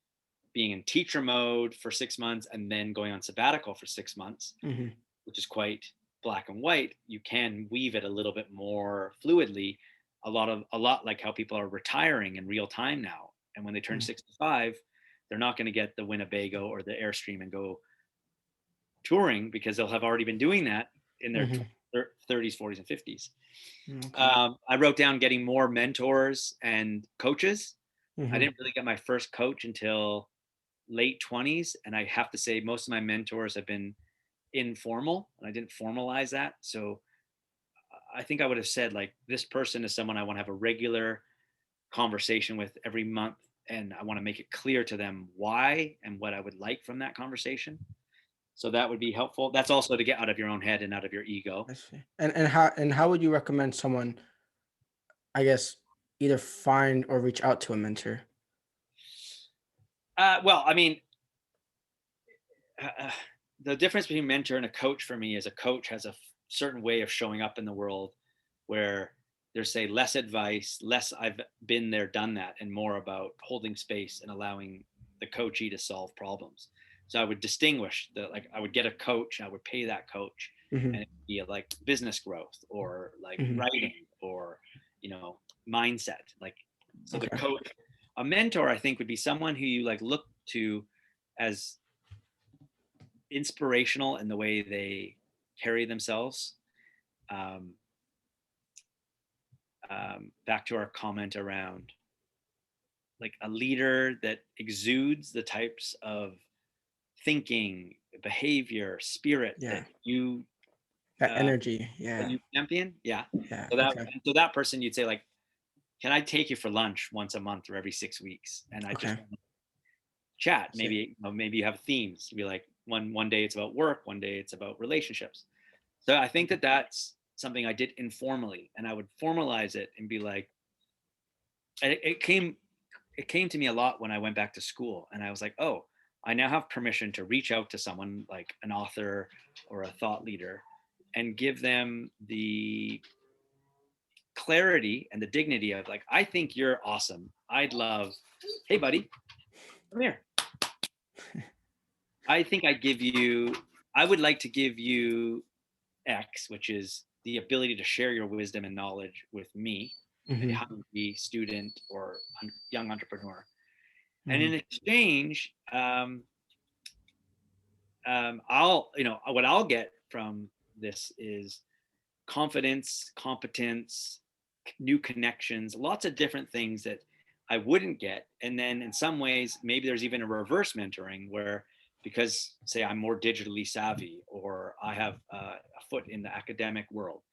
being in teacher mode for 6 months and then going on sabbatical for 6 months, mhm, which is quite black and white, you can weave it a little bit more fluidly. A lot like how people are retiring in real time now. And when they turn mhm, 65, they're not going to get the Winnebago or the Airstream and go touring because they'll have already been doing that in their mhm. 30s, 40s, and 50s. Okay. I wrote down getting more mentors and coaches. I Mhm, didn't really get my first coach until late 20s. And I have to say, most of my mentors have been informal, and I didn't formalize that. So I think I would have said like, this person is someone I want to have a regular conversation with every month, and I want to make it clear to them why and what I would like from that conversation. So that would be helpful. That's also to get out of your own head and out of your ego. I see. And how would you recommend someone, I guess, either find or reach out to a mentor? Well, I mean, the difference between mentor and a coach for me is a coach has a certain way of showing up in the world where there's, say, less advice, less I've been there, done that, and more about holding space and allowing the coachee to solve problems. So I would distinguish the, like, I would get a coach, I would pay that coach, Hmm. and it would be like business growth or like Hmm. writing or, mindset. Like, so the Okay. coach, a mentor, I think would be someone who you like look to as inspirational in the way they carry themselves. Um, Back to our comment around like a leader that exudes the types of thinking, behavior, spirit Yeah. That uh, energy. that Yeah. you champion. Yeah. Yeah. So Okay. that person, you'd say like, can I take you for lunch once a month or every 6 weeks? And I just Okay. want to chat. I see. Maybe you have themes. Be like, one day it's about work, one day it's about relationships. So I think that that's something I did informally, and I would formalize it and be like, it came to me a lot when I went back to school, and I was like, oh, I now have permission to reach out to someone like an author or a thought leader and give them the clarity and the dignity of like, I think you're awesome. I'd love, hey buddy, come here. I think I would like to give you X, which is the ability to share your wisdom and knowledge with me, a Hmm. hungry student or young entrepreneur. And Hmm. in exchange, what I'll get from this is confidence, competence, new connections, lots of different things that I wouldn't get. And then in some ways, maybe there's even a reverse mentoring where, because say I'm more digitally savvy or I have a foot in the academic world,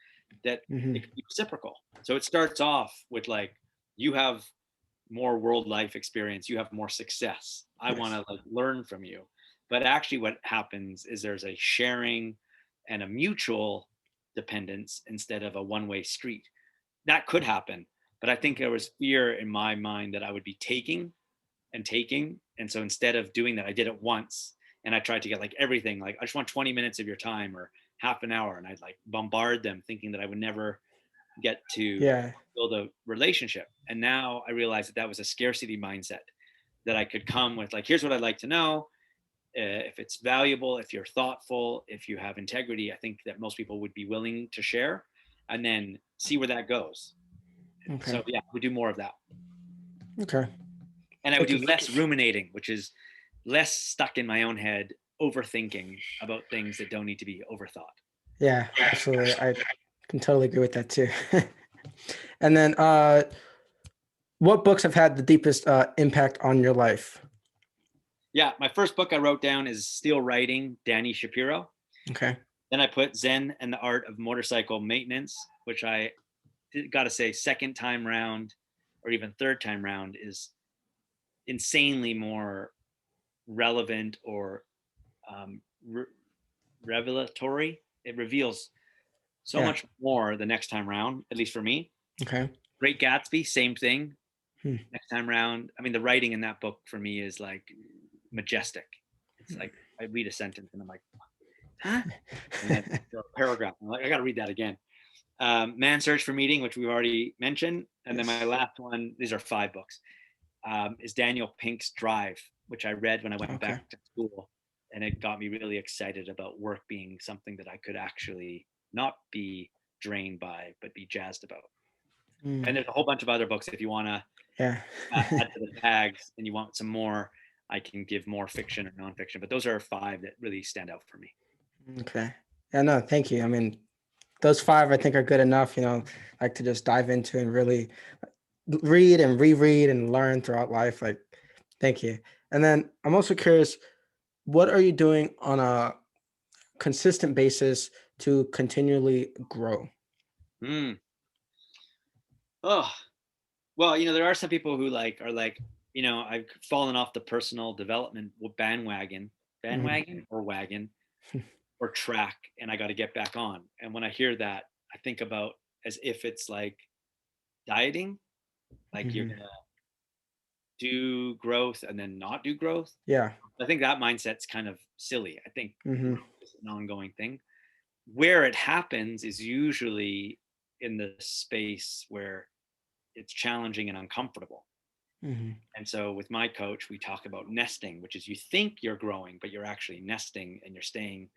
that it Hmm. can be reciprocal. So it starts off with like, you have more world life experience, you have more success, I want Yes. to like learn from you. But actually what happens is there's a sharing and a mutual dependence instead of a one-way street. That could happen, but I think there was fear in my mind that I would be taking and taking, and so instead of doing that, I did it once, and I tried to get like everything, like, I just want 20 minutes of your time or half an hour, and I'd like bombard them thinking that I would never get to Yeah. build a relationship. And now I realize that that was a scarcity mindset, that I could come with like, here's what I'd like to know. If it's valuable, if you're thoughtful, if you have integrity, I think that most people would be willing to share, and then see where that goes. Okay. So yeah, we do more of that. Okay. And I would Thank do you. less ruminating, which is less stuck in my own head, overthinking about things that don't need to be overthought. Yeah, absolutely. I can totally agree with that too. And then, what books have had the deepest impact on your life? Yeah, my first book I wrote down is Still Writing, Danny Shapiro. Okay. Then I put Zen and the Art of Motorcycle Maintenance, which I got to say, second time round or even third time round is insanely more relevant or um, re- revelatory. It reveals so Yeah. much more the next time round, at least for me. Okay. Great Gatsby, same thing. Hmm. Next time round, I mean, the writing in that book for me is like majestic. It's like I read a sentence and I'm like, huh? And then a paragraph, I'm like, I got to read that again. Man's Search for Meaning, which we've already mentioned. And then my Yes. last one, these are 5 books, is Daniel Pink's Drive, which I read when I went Okay. back to school. And it got me really excited about work being something that I could actually not be drained by, but be jazzed about. Mm. And there's a whole bunch of other books. If you want to Yeah. add to the tags and you want some more, I can give more fiction or nonfiction. But those are 5 that really stand out for me. Okay. Yeah, no, thank you. I mean, those five I think are good enough, like to just dive into and really read and reread and learn throughout life. Like, thank you. And then I'm also curious, what are you doing on a consistent basis to continually grow? Mm. Oh, well, there are some people who are like, I've fallen off the personal development Mhm. bandwagon or wagon or track, and I got to get back on. And when I hear that, I think about as if it's like dieting, like you're Mhm. gonna do growth and then not do growth. Yeah. I think that mindset's kind of silly. I think Mhm. growth is an ongoing thing. Where it happens is usually in the space where it's challenging and uncomfortable. Mhm. And so with my coach, we talk about nesting, which is you think you're growing, but you're actually nesting and you're staying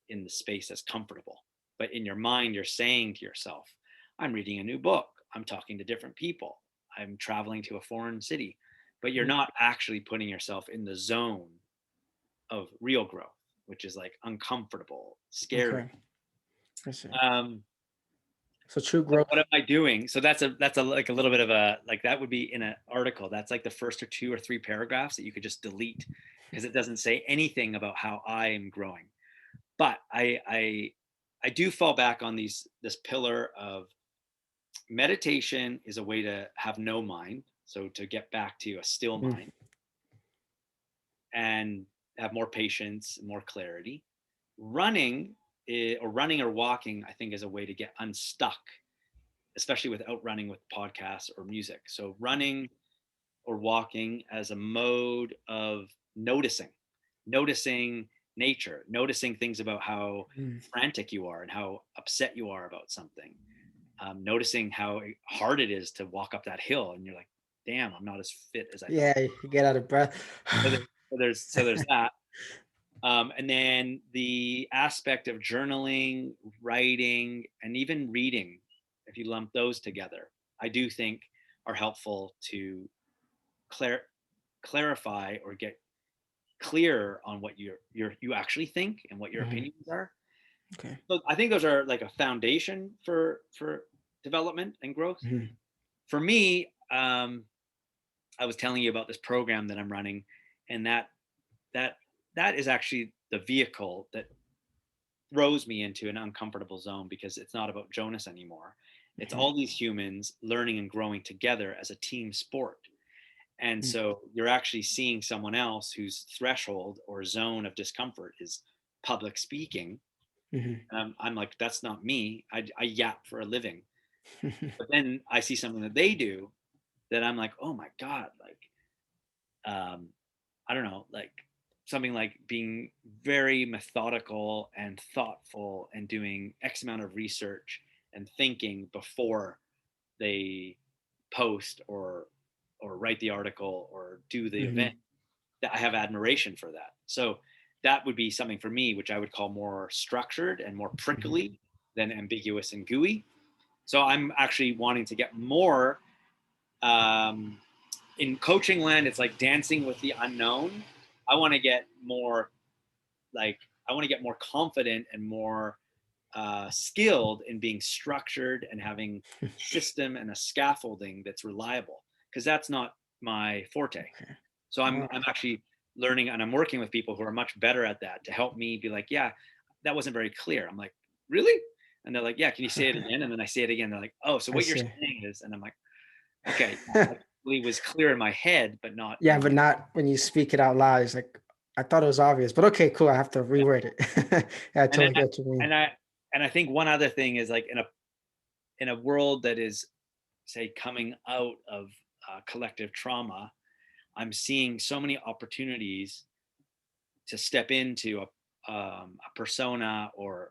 in the space that's comfortable. But in your mind, you're saying to yourself, I'm reading a new book. I'm talking to different people. I'm traveling to a foreign city. But you're Mm. not actually putting yourself in the zone of real growth, which is like uncomfortable, scary. Okay. I see. Um, So true what growth. am I doing? So that's a like a little bit of a like that would be in an article. That's like the first or two or three paragraphs that you could just delete because it doesn't say anything about how I am growing. But I do fall back on this pillar of meditation is a way to have no mind, so to get back to a still Mm. mind and have more patience, more clarity. Running or walking, I think, is a way to get unstuck, especially without running with podcasts or music. So running or walking as a mode of noticing nature, noticing things about how Mm. frantic you are and how upset you are about something, noticing how hard it is to walk up that hill, and you're like, "Damn, I'm not as fit as I thought." Yeah, you get out of breath. So there's that, and then the aspect of journaling, writing, and even reading. If you lump those together, I do think are helpful to clar- clarify or get clearer on what you actually think and what your Mhm. opinions are. Okay. So I think those are like a foundation for development and growth. Mhm. For me, I was telling you about this program that I'm running, and that that is actually the vehicle that throws me into an uncomfortable zone because it's not about Jonas anymore. It's Mhm. all these humans learning and growing together as a team sport. And Mm. so you're actually seeing someone else whose threshold or zone of discomfort is public speaking. Mhm. And I'm like, that's not me. I yap for a living. But then I see something that they do that I'm like, oh my God, like, um, I don't know, like something like being very methodical and thoughtful and doing X amount of research and thinking before they post or write the article or do the event. Mhm. That I have admiration for that. So that would be something for me, which I would call more structured and more Mhm. prickly than ambiguous and gooey. So I'm actually wanting to get more um, in coaching land. It's like dancing with the unknown. I want to get more like I want to get more confident and more skilled in being structured and having system and a scaffolding that's reliable because that's not my forte. Okay. So Wow. I'm actually learning and I'm working with people who are much better at that to help me be like, yeah, that wasn't very clear. I'm like, really? And they're like, yeah, can you say it again? And then I say it again. They're like, oh, so I what you're see. saying is, and I'm like, okay, that really was clear in my head, but not Yeah, in. but not when you speak it out loud. It's like I thought it was obvious, but okay, cool. I have to reword it. Yeah, I And then totally get what you mean. and I and I think one other thing is like in a world that is say coming out of collective trauma, I'm seeing so many opportunities to step into a persona or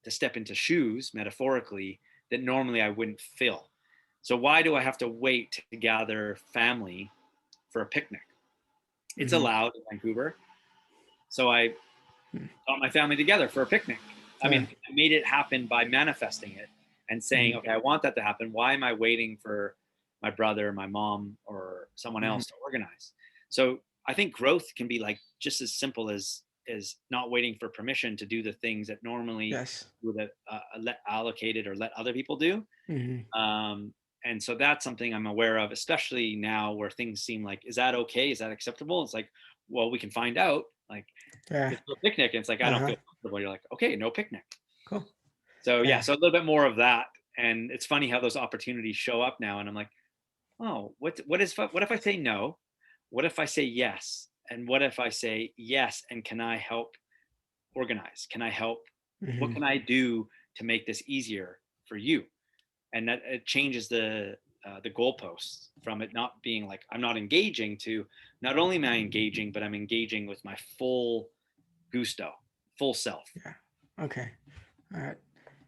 to step into shoes, metaphorically, that normally I wouldn't fill. So why do I have to wait to gather family for a picnic? It's Mhm. allowed in Vancouver. So I Mm. got my family together for a picnic. I Yeah. mean, I made it happen by manifesting it and saying, Mhm. okay, I want that to happen. Why am I waiting for my brother, my mom, or someone Mhm. else to organize? So I think growth can be like just as simple as not waiting for permission to do the things that normally Yes. would have let allocated or let other people do. Mhm. Um, and so that's something I'm aware of, especially now where things seem like, is that okay? Is that acceptable? It's like, well, we can find out. Like, Yeah. it's a picnic, and it's like I don't Uh-huh. feel comfortable, you're like, okay, no picnic. Cool. So yeah, Yeah. so a little bit more of that. And it's funny how those opportunities show up now. And I'm like, oh, what if I say no? What if I say yes? And what if I say yes? And can I help organize? Can I help? What Hmm. can I do to make this easier for you? And that it changes the goalposts from it not being like I'm not engaging to not only am I engaging, but I'm engaging with my full gusto, full self. Yeah. Okay. All right.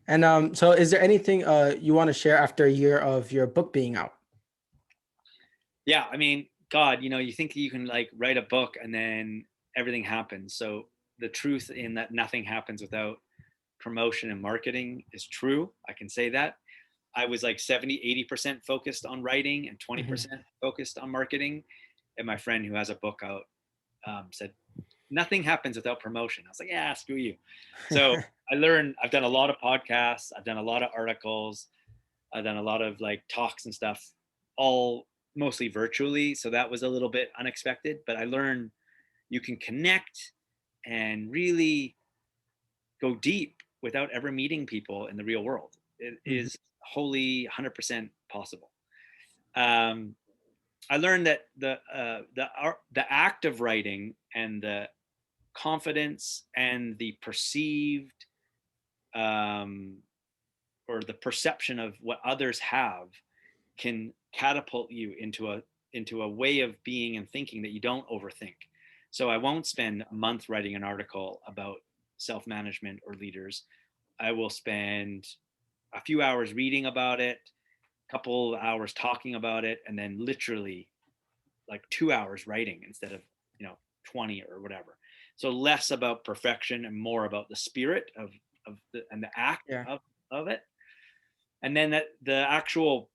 And so is there anything you want to share after a year of your book being out? Yeah, I mean, God, you think you can like write a book and then everything happens. So the truth in that nothing happens without promotion and marketing is true. I can say that. I was like 70, 80% focused on writing and Hmm. 20% focused on marketing. And my friend who has a book out said, nothing happens without promotion. I was like, yeah, screw you. So I've done a lot of podcasts, I've done a lot of articles, I've done a lot of like talks and stuff, all mostly virtually. So that was a little bit unexpected, but I learned you can connect and really go deep without ever meeting people in the real world. It Hmm. is wholly 100% possible. Um, I learned that the act of writing and the confidence and the perceived um, or the perception of what others have can catapult you into a way of being and thinking that you don't overthink. So I won't spend a month writing an article about self-management or leaders. I will spend a few hours reading about it, a couple of hours talking about it, and then literally like 2 hours writing instead of 20 or whatever. So less about perfection and more about the spirit of and the act Yeah. of it. And then that the actual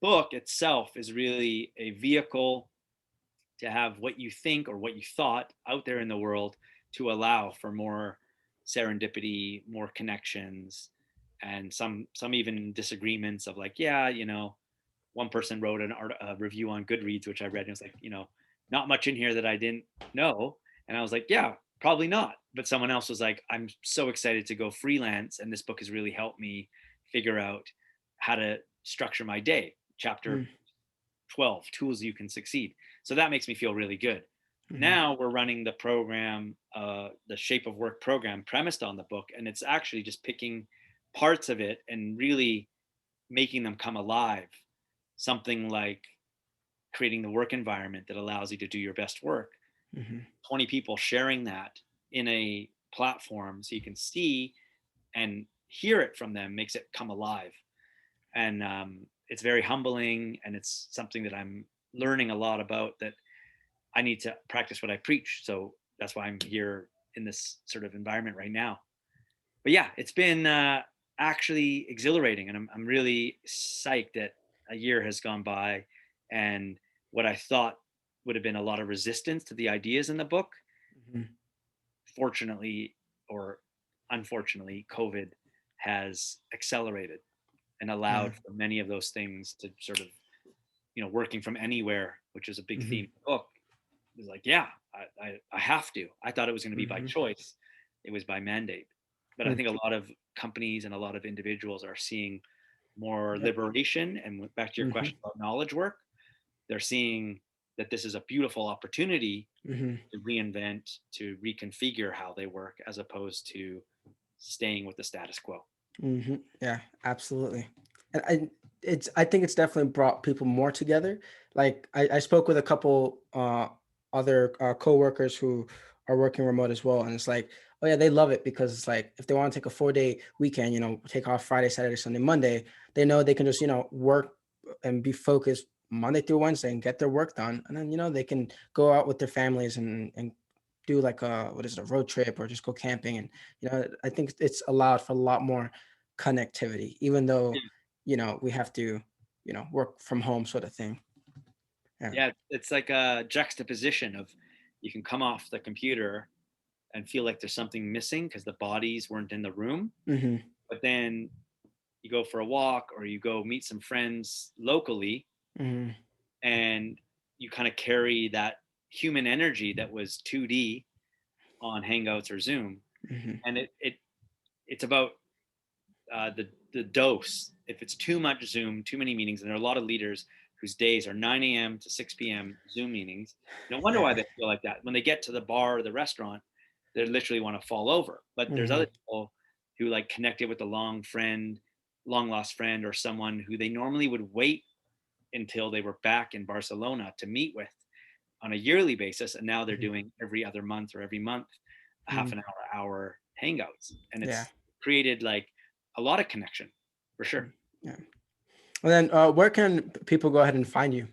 book itself is really a vehicle to have what you think or what you thought out there in the world to allow for more serendipity, more connections, and some even disagreements of like, yeah, one person wrote a review on Goodreads, which I read, and it was like, not much in here that I didn't know, and I was like, yeah, probably not. But someone else was like, I'm so excited to go freelance, and this book has really helped me figure out how to structure my day. Chapter 12, tools you can succeed. So that makes me feel really good. Mm-hmm. Now we're running the program, the Shape of Work program premised on the book, and it's actually just picking parts of it and really making them come alive. Something like creating the work environment that allows you to do your best work. Hmm. 20 people sharing that in a platform so you can see and hear it from them makes it come alive. And it's very humbling, and it's something that I'm learning a lot about, that I need to practice what I preach. So that's why I'm here in this sort of environment right now. But yeah, it's been actually exhilarating, and I'm really psyched that a year has gone by, and what I thought would have been a lot of resistance to the ideas in the book, Hmm. fortunately or unfortunately, COVID has accelerated and Yeah. allowed for many of those things to sort of, working from anywhere, which is a big theme Hmm. of the book. It was like, yeah, I have to. I thought it was going to be by Hmm. choice. It was by mandate. But I think a lot of companies and a lot of individuals are seeing more Yep. liberation. And back to your Hmm. question about knowledge work, they're seeing that this is a beautiful opportunity Hmm. to reinvent, to reconfigure how they work, as opposed to staying with the status quo. Hmm. Yeah, absolutely. And I think it's definitely brought people more together. Like I spoke with a couple other coworkers who are working remote as well, and it's like, oh yeah, they love it because it's like if they want to take a 4 day weekend, take off Friday, Saturday, Sunday, Monday, they know they can just work and be focused Monday through Wednesday and get their work done, and then they can go out with their families and do like a what is it, a road trip or just go camping. And I think it's allowed for a lot more connectivity, even though we have to work from home sort of thing. Yeah. Yeah, it's like a juxtaposition of you can come off the computer and feel like there's something missing because the bodies weren't in the room. Hmm. But then you go for a walk or you go meet some friends locally, Hmm. and you kind of carry that human energy that was 2D on Hangouts or Zoom. Hmm. And it's about the dose. If it's too much Zoom, too many meetings, and there are a lot of leaders whose days are 9 a.m. to 6 p.m. Zoom meetings. No wonder why Yeah. they feel like that. When they get to the bar or the restaurant, they literally want to fall over. But there's Hmm. other people who like connected with a long lost friend, or someone who they normally would wait until they were back in Barcelona to meet with on a yearly basis, and now they're Hmm. doing every other month or every month a half Hmm. an hour hangouts, and Yeah. it's created like a lot of connection for sure. Yeah. And then where can people go ahead and find you?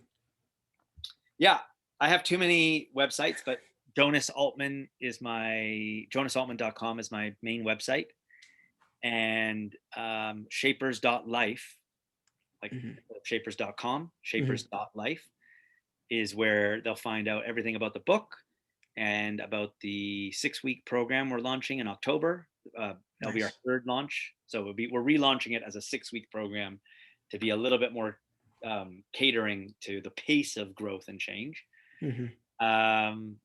Yeah, I have too many websites, but jonasaltman.com is my main website, and shapers.life, like Hmm. shapers.com, Hmm. shapers.life is where they'll find out everything about the book and about the 6-week program we're launching in October. That'll be our Nice. third launch. So we're relaunching it as a 6-week program to be a little bit more catering to the pace of growth and change. Hmm. Um,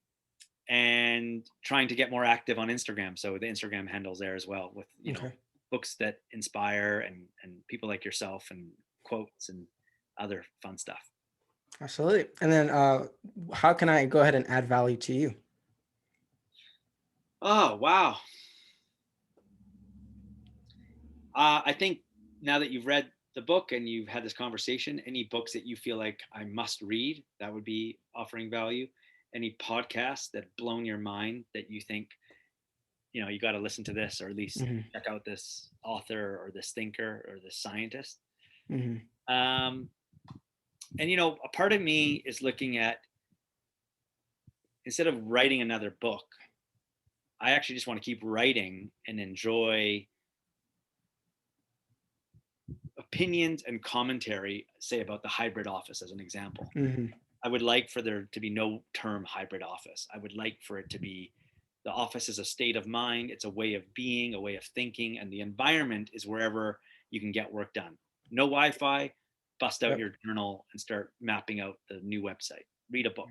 and trying to get more active on Instagram. So the Instagram handles there as well, with Okay. books that inspire, and people like yourself, and quotes and other fun stuff. Absolutely. And then how can I go ahead and add value to you? Oh wow! I think now that you've read the book and you've had this conversation, any books that you feel like I must read, that would be offering value. Any podcasts that blown your mind that you think, you got to listen to this, or at least Hmm. check out this author or this thinker or this scientist. Hmm. Um, and a part of me is looking at, instead of writing another book, I actually just want to keep writing and enjoy opinions and commentary, say about the hybrid office as an example. Hmm. I would like for there to be no term hybrid office. I would like for it to be, the office is a state of mind, it's a way of being, a way of thinking, and the environment is wherever you can get work done. No Wi-Fi, bust out Yep. your journal and start mapping out the new website. Read a book.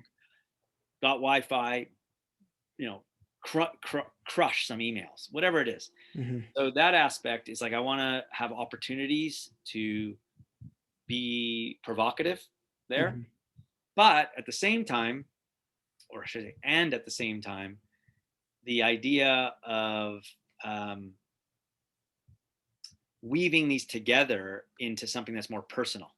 Got Wi-Fi, you know, crush some emails, whatever it is. Hmm. So that aspect is like, I want to have opportunities to be provocative there, Hmm. but at the same time, or I should say, and at the same time, the idea of um, weaving these together into something that's more personal.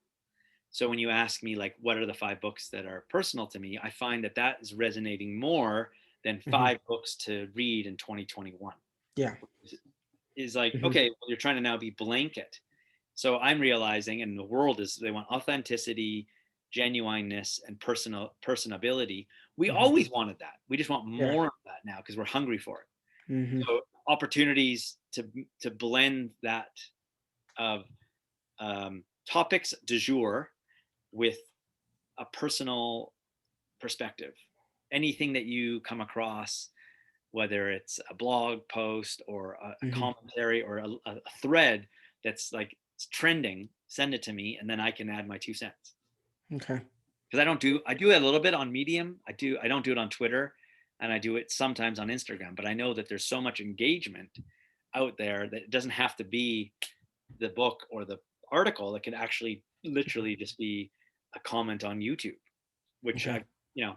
So when you ask me, like, what are the 5 books that are personal to me, I find that that is resonating more than Hmm. 5 books to read in 2021. Yeah. Is like, Hmm. okay, well, you're trying to now be blanket. So I'm realizing, and the world is, they want authenticity, genuineness, and personability. We Hmm. always wanted that. We just want Yeah. more of that now because we're hungry for it. Hmm. So opportunities to blend that of topics du jour with a personal perspective. Anything that you come across, whether it's a blog post or a Hmm. commentary or a thread that's like it's trending, send it to me, and then I can add my 2 cents. Okay. Because I do it a little bit on Medium. I don't do it on Twitter, and I do it sometimes on Instagram. But I know that there's so much engagement out there that it doesn't have to be the book or the article. It can actually literally just be a comment on YouTube, which Okay.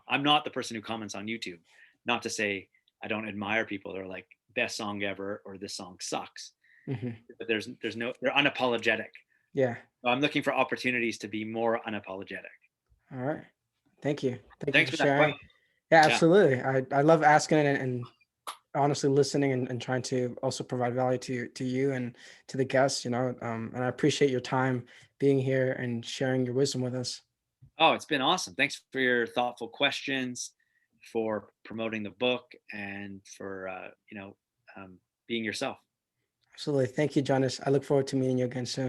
I'm not the person who comments on YouTube. Not to say I don't admire people that are like, best song ever or this song sucks, Hmm. but they're unapologetic. Yeah. So I'm looking for opportunities to be more unapologetic. All right. Thank you. Thank you Thanks for for that question. sharing. Yeah, Yeah. absolutely. I love asking and honestly listening and trying to also provide value to you and to the guests, and I appreciate your time being here and sharing your wisdom with us. Oh, it's been awesome. Thanks for your thoughtful questions, for promoting the book, and for being yourself. Absolutely. Thank you, Jonas. I look forward to meeting you again soon.